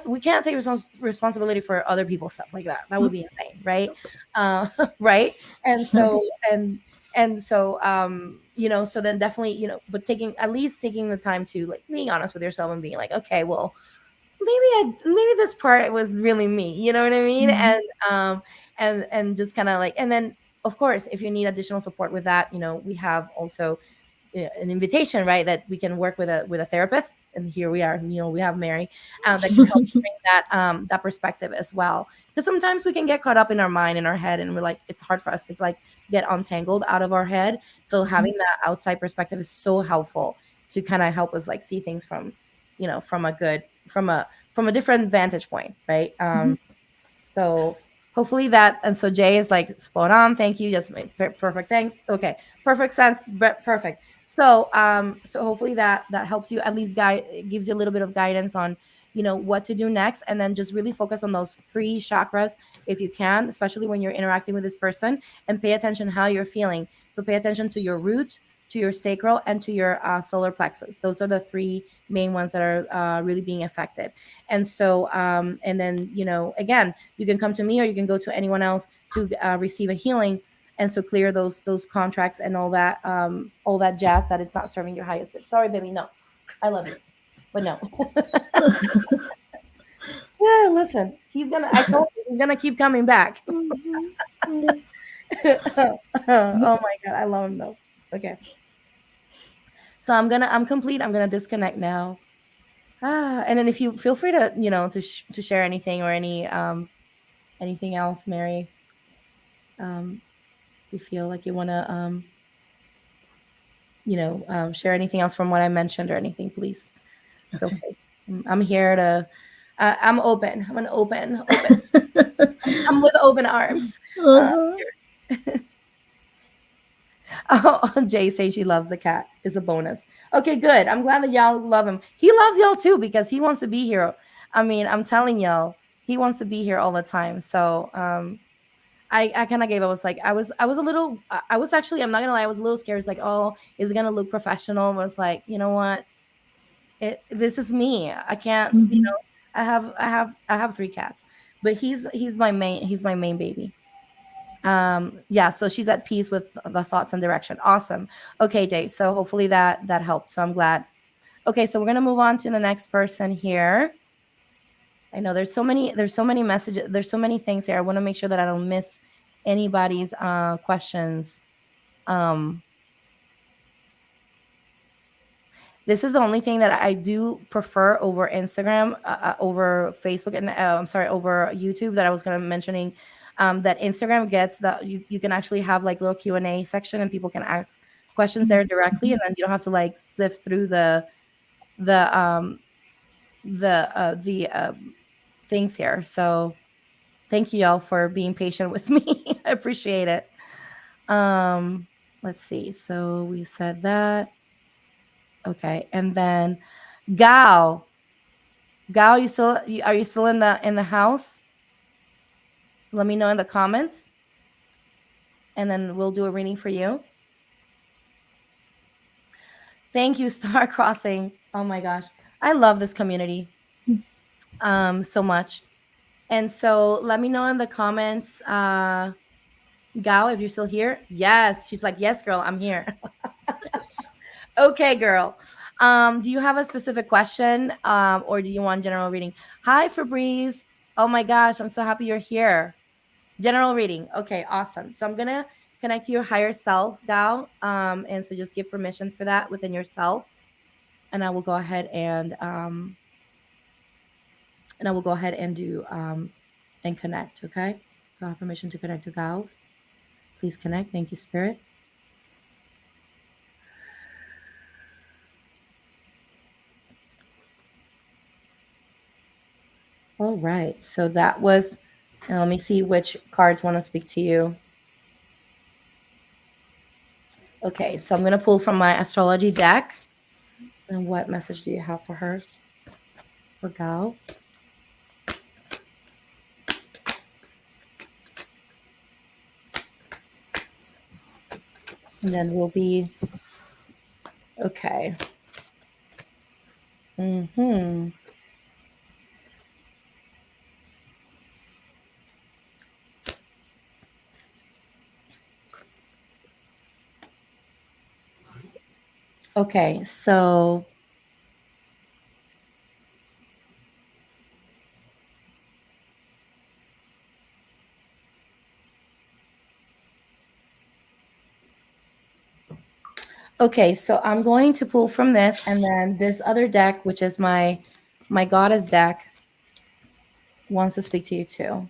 We can't take responsibility for other people's stuff like that. That would be insane, right? Right. And so so then definitely, but at least taking the time to like being honest with yourself and being like, okay, well, maybe this part was really me, you know what I mean? And just kind of like, and then of course, if you need additional support with that, we have also an invitation, right, that we can work with a therapist. And here we are, we have Mary, that can help bring that perspective as well, because sometimes we can get caught up in our mind, in our head, and we're like, it's hard for us to like get untangled out of our head. So having that outside perspective is so helpful to kind of help us like see things from from a different vantage point, right? So hopefully that, and so Jay is like spot on. Thank you. Just made perfect. Thanks. Okay. Perfect sense. Perfect. So, so hopefully that helps you, at least gives you a little bit of guidance on, what to do next. And then just really focus on those 3 chakras if you can, especially when you're interacting with this person, and pay attention how you're feeling. So pay attention to your root, to your sacral, and to your solar plexus. Those are the 3 main ones that are really being affected. And so, and then, again, you can come to me or you can go to anyone else to receive a healing. And so clear those contracts and all that jazz that is not serving your highest good. Sorry, baby. No, I love you, but no. Yeah, listen, I told you he's gonna keep coming back. Oh my God, I love him though. Okay. So I'm complete. I'm gonna disconnect now. And then if you feel free to, to share anything or anything else, Mary. You feel like you want to, share anything else from what I mentioned or anything, please feel free. I'm here to, I'm open. I'm open. I'm with open arms. Oh, Jay saying she loves the cat is a bonus. Okay, good. I'm glad that y'all love him. He loves y'all too, because he wants to be here. I mean, I'm telling y'all, he wants to be here all the time. So, I kind of gave. I was like, I was a little. I was actually. I'm not gonna lie. I was a little scared. It's like, oh, is it gonna look professional? I was like, you know what? This is me. I can't. I have 3 cats, but he's my main. He's my main baby. Yeah. So she's at peace with the thoughts and direction. Awesome. Okay, Jay. So hopefully that helped. So I'm glad. Okay, so we're gonna move on to the next person here. I know there's so many messages, there's so many things here. I want to make sure that I don't miss anybody's questions. This is the only thing that I do prefer over Instagram, over Facebook, and I'm sorry, over YouTube, that I was going to mentioning, that Instagram gets that you can actually have like little Q&A section and people can ask questions there directly, and then you don't have to like sift through the things here. So thank you all for being patient with me. I appreciate it. Let's see. So we said that. Okay. And then Gao, are you still in the house? Let me know in the comments, and then we'll do a reading for you. Thank you, Star Crossing. Oh my gosh, I love this community so much. And so let me know in the comments, Gao, if you're still here. Yes, she's like, yes, girl, I'm here. Okay, girl. Do you have a specific question, or do you want general reading? Hi, Fabrice. Oh my gosh, I'm so happy you're here. General reading. Okay, awesome. So I'm gonna connect to your higher self, Gao. And so just give permission for that within yourself, and I will go ahead and do and connect. Okay. So I have permission to connect to Gao's. Please connect. Thank you, Spirit. All right. So that was, and let me see which cards want to speak to you. Okay. So I'm going to pull from my astrology deck. And what message do you have for her? For Gao? And then we'll be okay. Okay, so okay, so I'm going to pull from this, and then this other deck, which is my goddess deck, wants to speak to you too.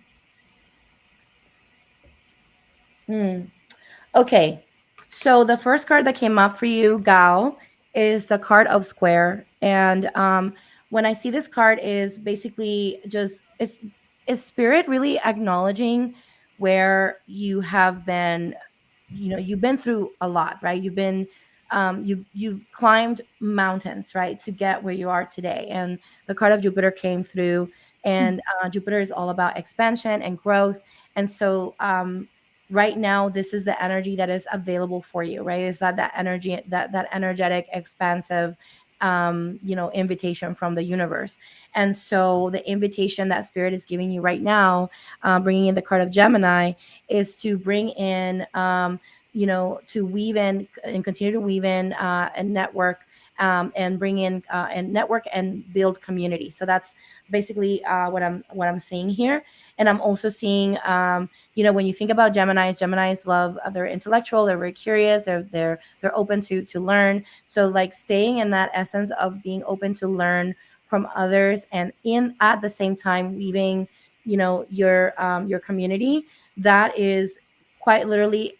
Okay, so the first card that came up for you, Gao, is the card of Square, and when I see this card, is basically just is spirit really acknowledging where you have been. You've been through a lot, right? You've climbed mountains, right, to get where you are today. And the card of Jupiter came through, and Jupiter is all about expansion and growth. And so right now, this is the energy that is available for you, right? Is that energy, that energetic, expansive invitation from the universe. And so the invitation that spirit is giving you right now, bringing in the card of Gemini, is to bring in to weave in and continue to weave in a network, and bring in and network and build community. So that's basically what I'm seeing here. And I'm also seeing when you think about Geminis love, they're intellectual, they're very curious, they're open to learn. So like staying in that essence of being open to learn from others, and in at the same time weaving your community, that is quite literally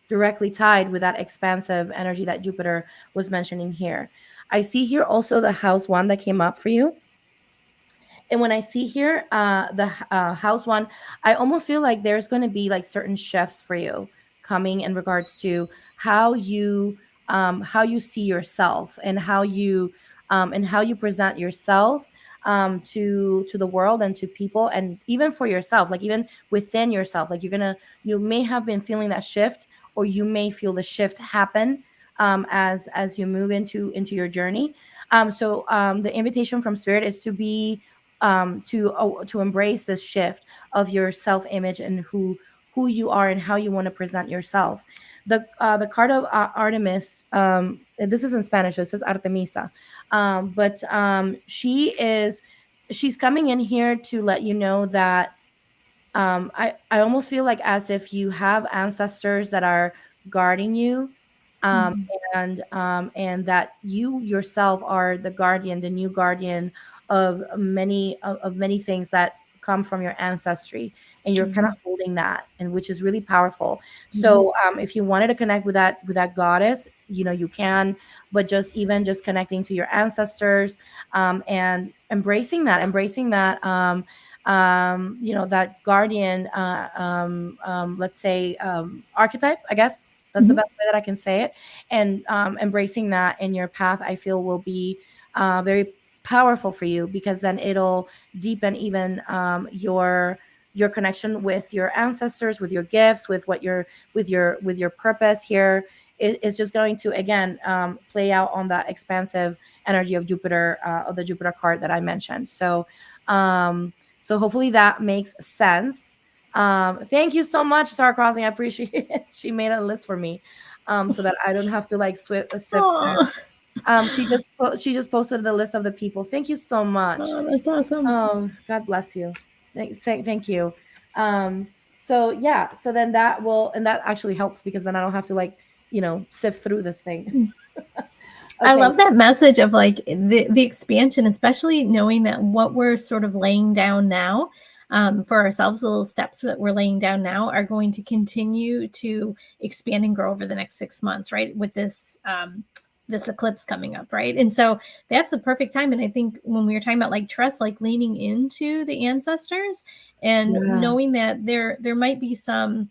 directly tied with that expansive energy that Jupiter was mentioning here. I see here also the house one that came up for you. And when I see here the house one, I almost feel like there's going to be like certain shifts for you coming in regards to how you see yourself, and how you present yourself to the world and to people, and even for yourself, like even within yourself, like you may have been feeling that shift, or you may feel the shift happen as you move into your journey. So the invitation from spirit is to be to embrace this shift of your self-image, and who you are and how you want to present yourself. The card of Artemis, this is in Spanish, so it says Artemisa, but she's coming in here to let you know that I almost feel like as if you have ancestors that are guarding you, and that you yourself are the guardian, the new guardian of many things that come from your ancestry, and you're kind of holding that, and which is really powerful. So if you wanted to connect with that goddess, you can, but just connecting to your ancestors, and embracing that that guardian, let's say archetype, I guess that's the best way that I can say it. And embracing that in your path, I feel will be very powerful for you, because then it'll deepen even your connection with your ancestors, with your gifts, with your purpose here. It's just going to again play out on that expansive energy of Jupiter, of the Jupiter card that I mentioned. So hopefully that makes sense. Thank you so much, Star Crossing. I appreciate it. She made a list for me, so that I don't have to like sift through. She just posted the list of the people. Thank you so much. Oh, that's awesome. Oh, God bless you. Thank you. So yeah, so then that actually helps, because then I don't have to like sift through this thing. Okay. I love that message of like the expansion, especially knowing that what we're sort of laying down now for ourselves, the little steps that we're laying down now are going to continue to expand and grow over the next 6 months, right? With this this eclipse coming up, right? And so that's the perfect time. And I think when we were talking about like trust, like leaning into the ancestors and knowing that there might be some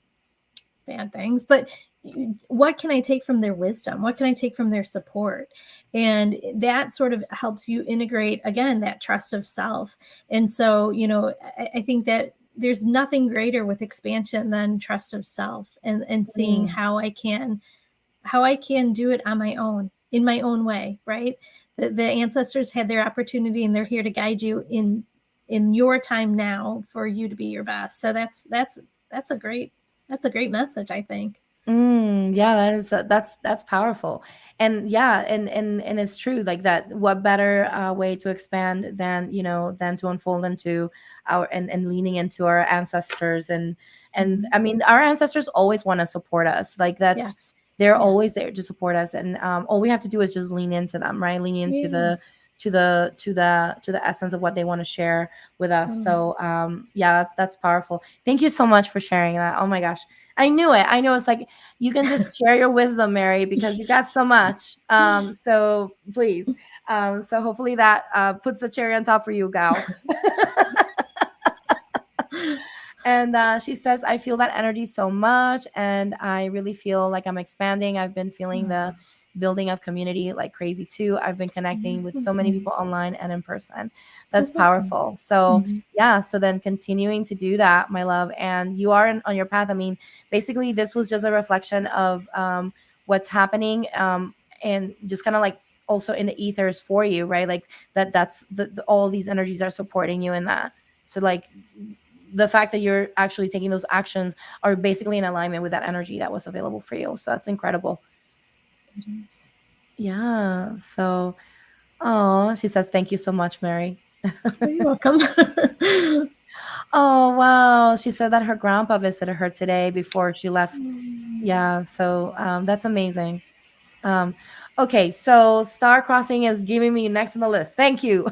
bad things, but what can I take from their wisdom? What can I take from their support? And that sort of helps you integrate, again, that trust of self. And so, I think that there's nothing greater with expansion than trust of self, and seeing how I can do it on my own, in my own way, right? The ancestors had their opportunity, and they're here to guide you in your time now for you to be your best. So that's a great message, I think. Yeah, that's powerful. And yeah, and it's true, like that. What better way to expand than to unfold into our and leaning into our ancestors, and I mean, our ancestors always want to support us. Like Yes. they're always there to support us, and all we have to do is just lean into them, right? Lean into the essence of what they want to share with us. So yeah, that's powerful. Thank you so much for sharing that. Oh my gosh, I knew it. I know, it's like you can just share your wisdom, Mary, because you got so much. So please, so hopefully that puts the cherry on top for you, gal. And she says, I feel that energy so much, and I really feel like I'm expanding. I've been feeling the building of community like crazy too. I've been connecting with so many people online and in person. That's powerful. So yeah, so then continuing to do that, my love, and you are on your path. I mean, basically this was just a reflection of what's happening, and just kind of like also in the ethers for you, right? Like that's all these energies are supporting you in that. So like the fact that you're actually taking those actions are basically in alignment with that energy that was available for you. So that's incredible. Yeah. So, oh, she says, thank you so much, Mary. You're welcome. Oh, wow. She said that her grandpa visited her today before she left. Yeah. So that's amazing. Okay. So star crossing is giving me next on the list. Thank you.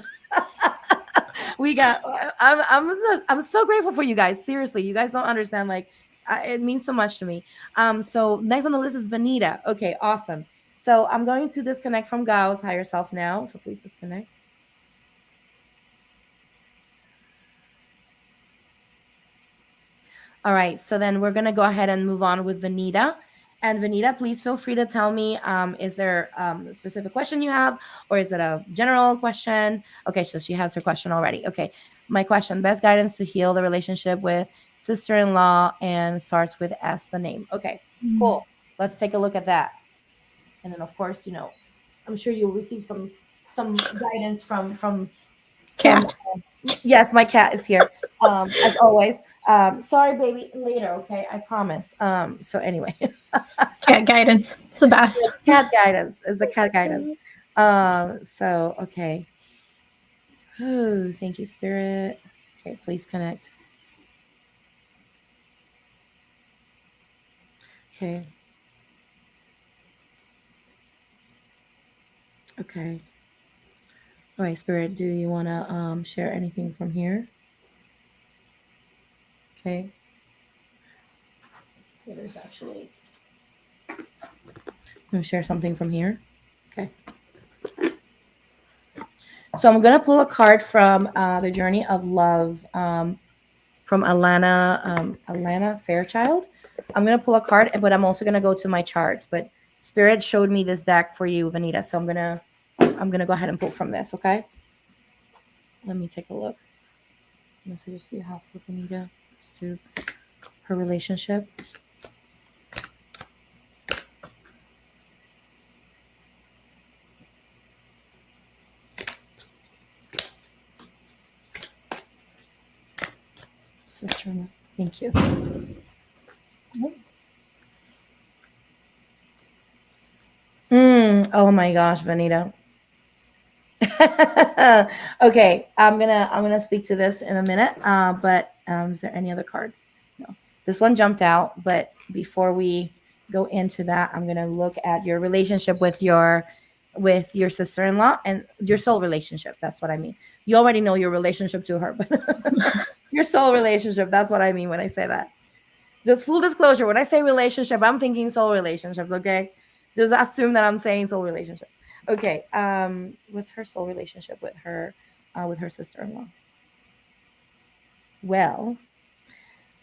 We got I'm so grateful for you guys. Seriously, you guys don't understand, like it means so much to me. So next on the list is Vanita. Okay, awesome. So I'm going to disconnect from Gao's higher self now, so please disconnect. All right, so then we're going to go ahead and move on with Vanita. And Vanita, please feel free to tell me, is there a specific question you have, or is it a general question? Okay, so she has her question already. Okay, my question, best guidance to heal the relationship with sister-in-law, and starts with S, the name. Okay, cool. Let's take a look at that. And then, of course, I'm sure you'll receive some guidance from Cat. Yes, my cat is here, as always. Sorry, baby, later, okay? I promise. So anyway. Cat guidance. It's the best. Cat guidance is the cat guidance. So okay. Oh, thank you, Spirit. Okay, please connect. Okay. Okay. All right, Spirit, do you want to share anything from here? Okay. Okay, there's actually. I'm going to share something from here. Okay. So I'm going to pull a card from the Journey of Love, from Alana Fairchild. I'm going to pull a card, but I'm also going to go to my charts. But Spirit showed me this deck for you, Vanita. So I'm going to go ahead and pull from this, okay? Let me take a look. Messages you have for Vanita as to her relationship. Sister, thank you. Oh my gosh, Vanita. Okay, I'm gonna speak to this in a minute. But is there any other card? No. This one jumped out, but before we go into that, I'm gonna look at your relationship with your sister-in-law and your soul relationship. That's what I mean. You already know your relationship to her, but your soul relationship. That's what I mean when I say that. Just full disclosure, when I say relationship, I'm thinking soul relationships, okay? Just assume that I'm saying soul relationships. Okay. What's her soul relationship with her sister-in-law? Well,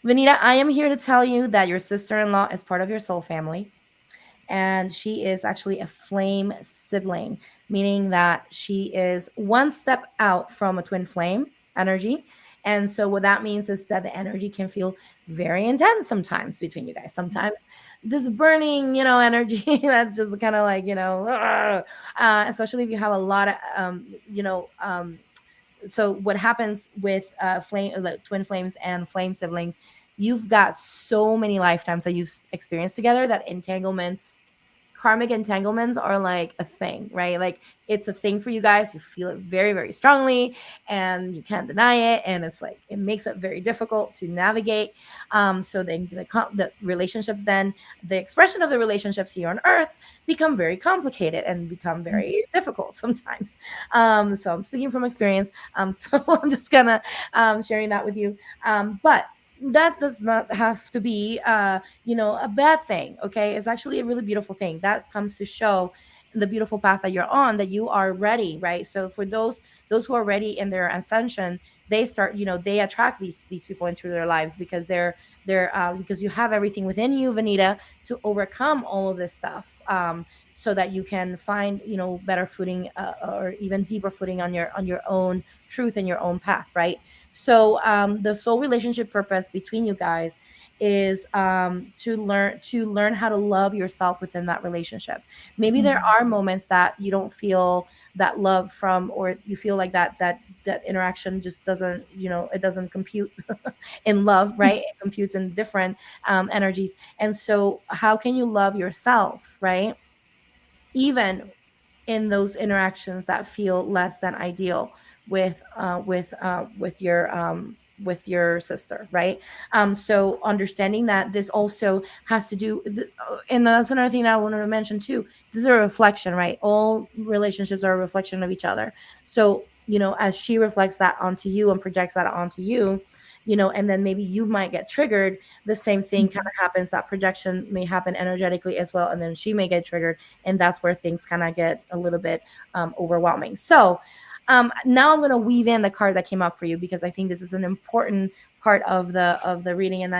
Vanita, I am here to tell you that your sister-in-law is part of your soul family. and she is actually a flame sibling, meaning that she is one step out from a twin flame energy. And so what that means is that the energy can feel very intense sometimes between you guys. Sometimes this burning, energy that's just kind of like, especially if you have a lot of, so what happens with like twin flames and flame siblings, you've got so many lifetimes that you've experienced together that entanglements, karmic entanglements are like a thing, right? Like it's a thing for you guys. You feel it very, very strongly and you can't deny it. And it's like, it makes it very difficult to navigate. So then the relationships, then the expression of the relationships here on earth become very complicated and become very difficult sometimes. So I'm speaking from experience. So I'm just gonna sharing that with you. But that does not have to be a bad thing. Okay, it's actually a really beautiful thing that comes to show the beautiful path that you're on, that you are ready, right? So for those who are ready in their ascension, they start, they attract these people into their lives because they're because you have everything within you, Vanita, to overcome all of this stuff, so that you can find better footing, or even deeper footing on your own truth and your own path, right? So the soul relationship purpose between you guys is to learn how to love yourself within that relationship. Maybe there are moments that you don't feel that love from, or you feel like that interaction just doesn't, it doesn't compute in love, right? It computes in different energies. And so how can you love yourself, right? Even in those interactions that feel less than ideal with your sister, right? So understanding that this also has to do, and that's another thing I wanted to mention too. This is a reflection, right? All relationships are a reflection of each other. So as she reflects that onto you and projects that onto you, and then maybe you might get triggered, the same thing kind of happens. That projection may happen energetically as well, and then she may get triggered, and that's where things kind of get a little bit overwhelming. So now I'm going to weave in the card that came up for you, because I think this is an important part of the reading. And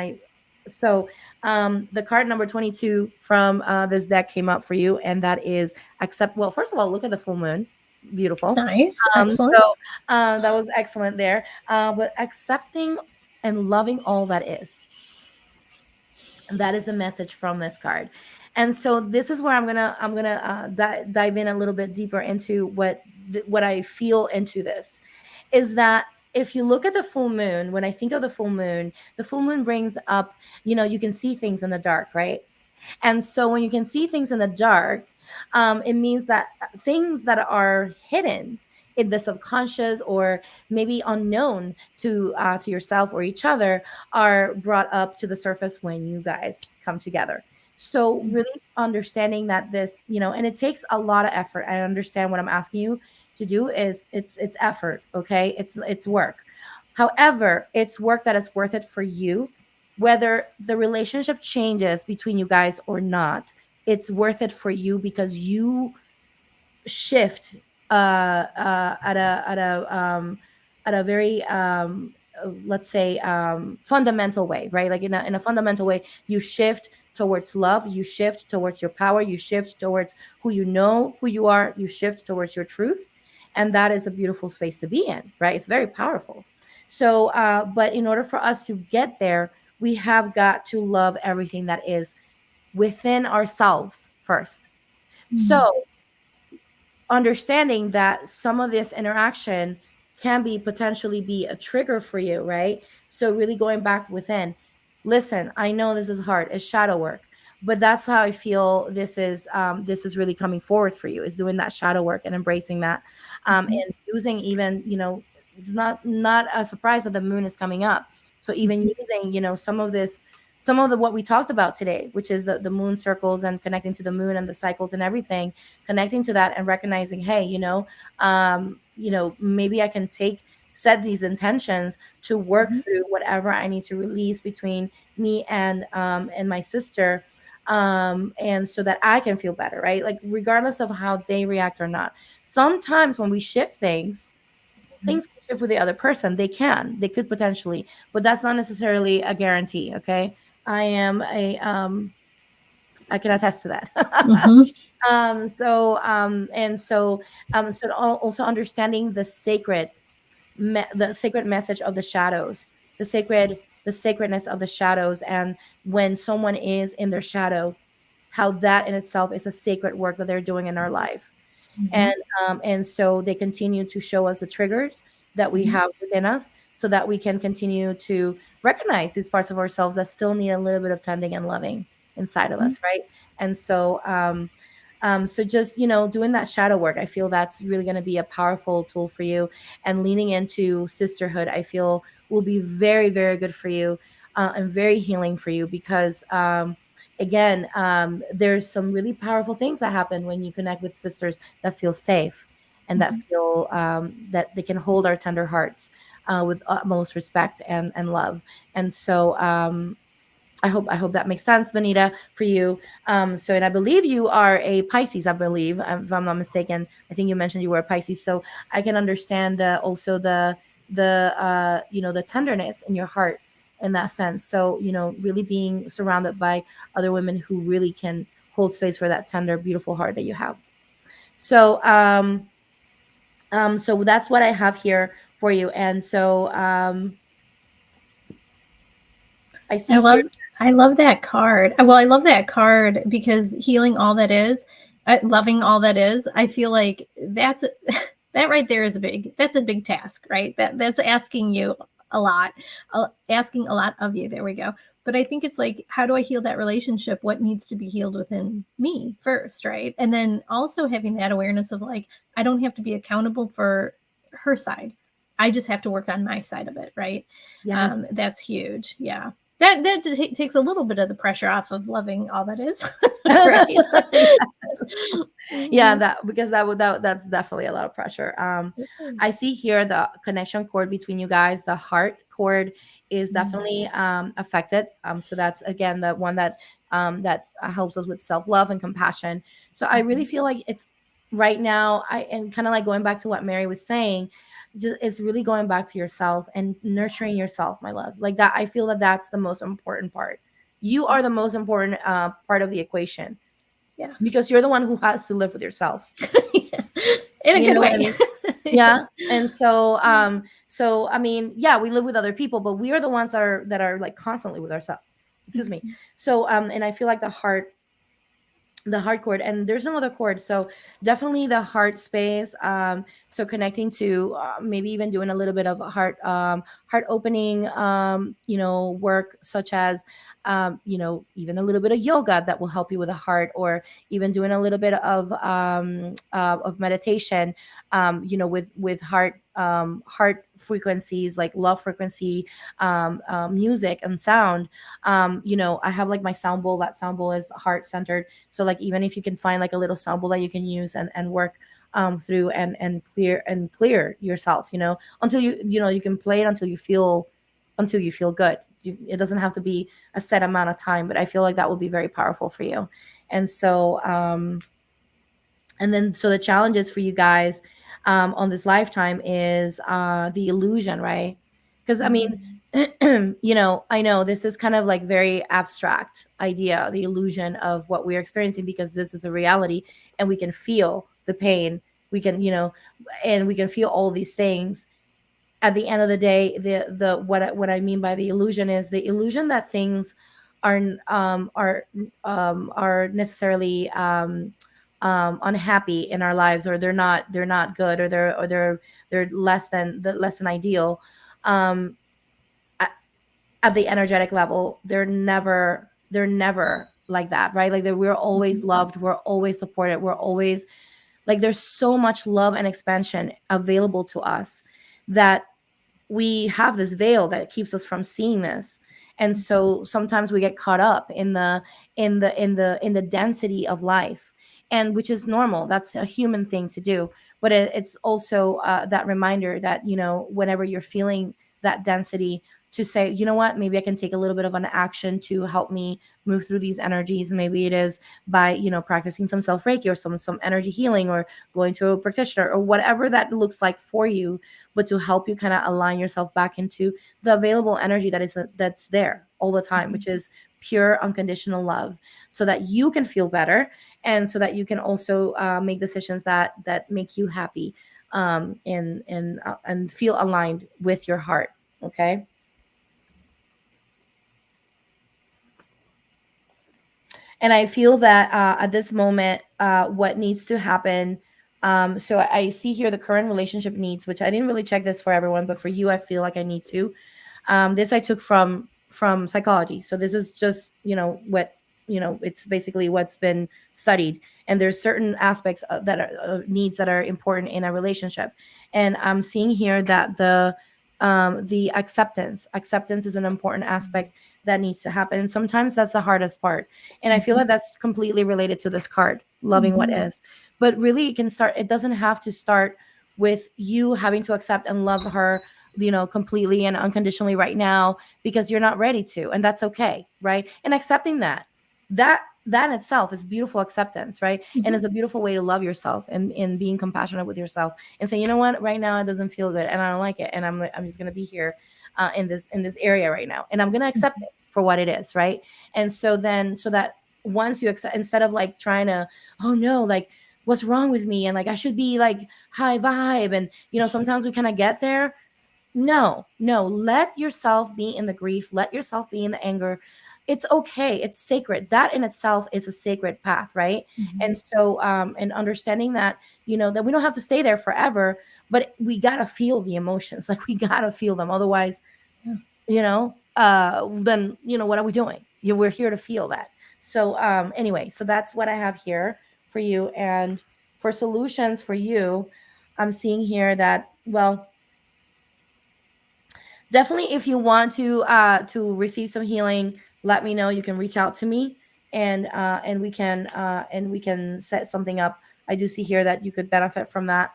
the card number 22 from this deck came up for you, and that is accept. Well, first of all, look at the full moon. Beautiful. Nice. Excellent. So that was excellent there. But accepting and loving all that is. And that is the message from this card. And so this is where I'm gonna dive in a little bit deeper into what I feel into this, is that if you look at the full moon, when I think of the full moon brings up, you can see things in the dark, right? And so when you can see things in the dark, it means that things that are hidden in the subconscious, or maybe unknown to yourself or each other, are brought up to the surface when you guys come together. So really understanding that this, and it takes a lot of effort. I understand what I'm asking you to do is it's effort, okay? It's work. However, it's work that is worth it for you, whether the relationship changes between you guys or not. It's worth it for you because you shift at a very let's say fundamental way, right? Like in a fundamental way, you shift towards love, you shift towards your power, you shift towards who you are, you shift towards your truth. And that is a beautiful space to be in, right? It's very powerful. So but in order for us to get there, we have got to love everything that is within ourselves first. So understanding that some of this interaction can be potentially be a trigger for you, right? So really going back within. Listen, I know this is hard. It's shadow work, but that's how I feel this is really coming forward for you, is doing that shadow work and embracing that, and using even, it's not a surprise that the moon is coming up. So even using, some of the what we talked about today, which is the moon circles and connecting to the moon and the cycles and everything, connecting to that and recognizing, hey, maybe I can set these intentions to work through whatever I need to release between me and my sister, and so that I can feel better, right? Like regardless of how they react or not. Sometimes when we shift things can shift with the other person. They could potentially, but that's not necessarily a guarantee. Okay. I am I can attest to that. Mm-hmm. So also understanding the the sacred message of the shadows, the sacredness of the shadows, and when someone is in their shadow, how that in itself is a sacred work that they're doing in our life. Mm-hmm. And so they continue to show us the triggers that we Mm-hmm. have within us, so that we can continue to recognize these parts of ourselves that still need a little bit of tending and loving inside of us, right? And so just, doing that shadow work, I feel that's really going to be a powerful tool for you. And leaning into sisterhood, I feel will be very, very good for you, and very healing for you, because again, there's some really powerful things that happen when you connect with sisters that feel safe, and that feel that they can hold our tender hearts with utmost respect and love. And so I hope that makes sense, Vanita, for you. So, and I believe you are a Pisces, I believe, if I'm not mistaken. I think you mentioned you were a Pisces. So I can understand also the tenderness in your heart in that sense. So, really being surrounded by other women who really can hold space for that tender, beautiful heart that you have. So, so that's what I have here for you. And so, I I see here. love I love that card. Well, I love that card because healing all that is, loving all that is. I feel like that's that right there is that's a big task, right? That's asking you a lot, asking a lot of you. There we go. But I think it's like, how do I heal that relationship? What needs to be healed within me first, right? And then also having that awareness of like, I don't have to be accountable for her side. I just have to work on my side of it, right? Yes. That's huge. Yeah. That takes a little bit of the pressure off of loving all that is, right? Yeah, Mhm. that, because that's definitely a lot of pressure. It I is. see here the connection cord between you guys, the heart cord is Mm. definitely affected. So that's again the one that helps us with self-love and compassion. So I really Mhm. feel like it's right now, and kind of like going back to what Mary was saying, just it's really going back to yourself and nurturing yourself, my love. Like that, I feel that that's the most important part. You are the most important part of the equation, Yes. because you're the one who has to live with yourself. In a You good know what I way. mean? Yeah. And so I mean, yeah, we live with other people, but we are the ones that are like constantly with ourselves. Excuse me. Mhm. So and I feel like the heart chord, and there's no other chord, so definitely the heart space. So connecting to maybe even doing a little bit of heart opening work, such as even a little bit of yoga that will help you with the heart, or even doing a little bit of meditation, with heart frequencies, like love frequency, music and sound. I have like my sound bowl. That sound bowl is heart centered. So like, even if you can find like a little sample that you can use and work through and clear yourself, until you can play it until you feel good. It doesn't have to be a set amount of time, but I feel like that will be very powerful for you. And so and then so the challenges for you guys on this lifetime is the illusion, right? Because I mean, Mhm. I know this is kind of like very abstract idea, the illusion of what we're experiencing, because this is a reality, and we can feel the pain. We can, and we can feel all these things. At the end of the day, what I mean by the illusion is the illusion that things are are necessarily unhappy in our lives, or they're not good, or they're less than ideal. um at the energetic level, they're never like that, right? Like that, we're always Mhm. loved, we're always supported, we're always like, there's so much love and expansion available to us, that we have this veil that keeps us from seeing this. And so sometimes we get caught up in the density of life, and which is normal. That's a human thing to do. But it's also that reminder that, whenever you're feeling that density, to say, you know what, maybe I can take a little bit of an action to help me move through these energies. Maybe it is by, practicing some self Reiki or some energy healing, or going to a practitioner, or whatever that looks like for you, but to help you kind of align yourself back into the available energy that's there all the time, which is pure unconditional love, so that you can feel better, and so that you can also make decisions that make you happy, and feel aligned with your heart. Okay. And I feel that at this moment, what needs to happen. So I see here the current relationship needs, which I didn't really check this for everyone, but for you, I feel like I need to. This I took from psychology. So this is just what it's basically what's been studied. And there's certain aspects that are needs that are important in a relationship. And I'm seeing here that the acceptance is an important aspect that needs to happen. Sometimes that's the hardest part. And I feel like that's completely related to this card, loving what is. But really it doesn't have to start with you having to accept and love her, completely and unconditionally right now, because you're not ready to. And that's okay, right? And accepting that in itself is beautiful acceptance, right? And it's a beautiful way to love yourself, and being compassionate with yourself, and say, you know what, right now it doesn't feel good and I don't like it, and I'm just going to be here in this area right now, and I'm going to accept it for what it is, right? And so that once you accept, instead of like trying to, oh no, like what's wrong with me, and like I should be like high vibe, and sometimes we kind of get there. No, let yourself be in the grief, let yourself be in the anger. It's okay, it's sacred. That in itself is a sacred path, right? And so and understanding that that we don't have to stay there forever, but we gotta feel the emotions, like we gotta feel them, otherwise then what are we doing? We're here to feel that. So anyway, so that's what I have here for you. And for solutions for you, I'm seeing here that, well, definitely if you want to receive some healing, let me know. You can reach out to me, and we can set something up. I do see here that you could benefit from that,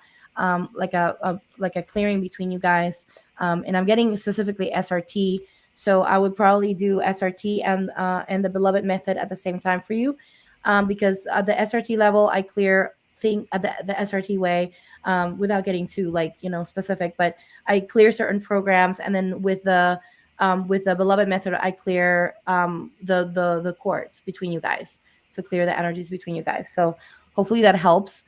like a clearing between you guys. And I'm getting specifically SRT, so I would probably do SRT and the beloved method at the same time for you, because at the SRT level I clear thing at the SRT way, without getting too specific, but I clear certain programs, and then with the beloved method I clear the cords between you guys, so clear the energies between you guys. So hopefully that helps.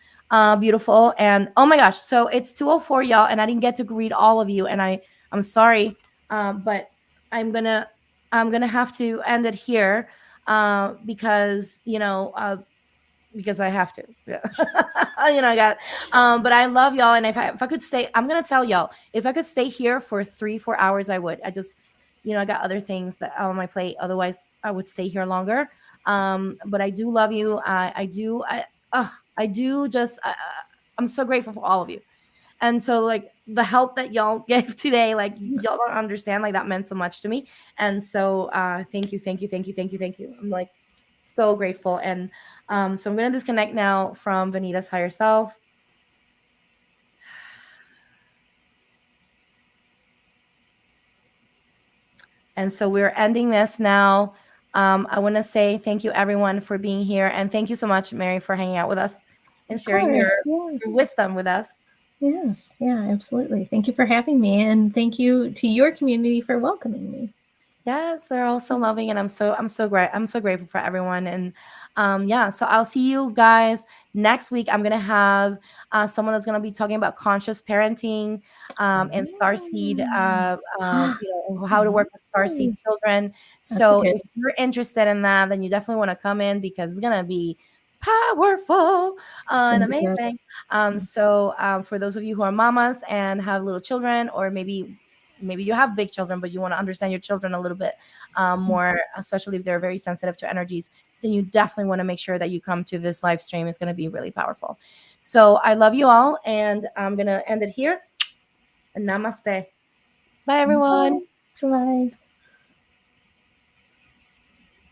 Beautiful. And oh my gosh, so it's 2:04, y'all, and I didn't get to greet all of you, and I'm sorry, but I'm gonna have to end it here, because because I have to. Yeah. I got, but I love y'all. And if I could stay, I'm going to tell y'all, if I could stay here for 3-4 hours, I would. I just, I got other things that on my plate. Otherwise I would stay here longer. But I do love you. I do just, I'm so grateful for all of you. And so like the help that y'all gave today, like y'all don't understand, like that meant so much to me. And so, thank you. I'm like so grateful. And, so I'm going to disconnect now from Vanita's higher self. And so we're ending this now. I want to say thank you everyone for being here. And thank you so much, Mary, for hanging out with us and sharing your wisdom with us. Yes. Yeah, absolutely. Thank you for having me. And thank you to your community for welcoming me. Yes, they're all so loving, and I'm so grateful for everyone. And yeah, so I'll see you guys next week. I'm gonna have someone that's gonna be talking about conscious parenting, and starseed, how to work with starseed children. So if you're interested in that, then you definitely want to come in, because it's gonna be powerful and amazing. So for those of you who are mamas and have little children, or maybe you have big children, but you want to understand your children a little bit more, especially if they're very sensitive to energies, then you definitely want to make sure that you come to this live stream. It's going to be really powerful. So I love you all, and I'm going to end it here. And namaste. Bye, everyone. Bye.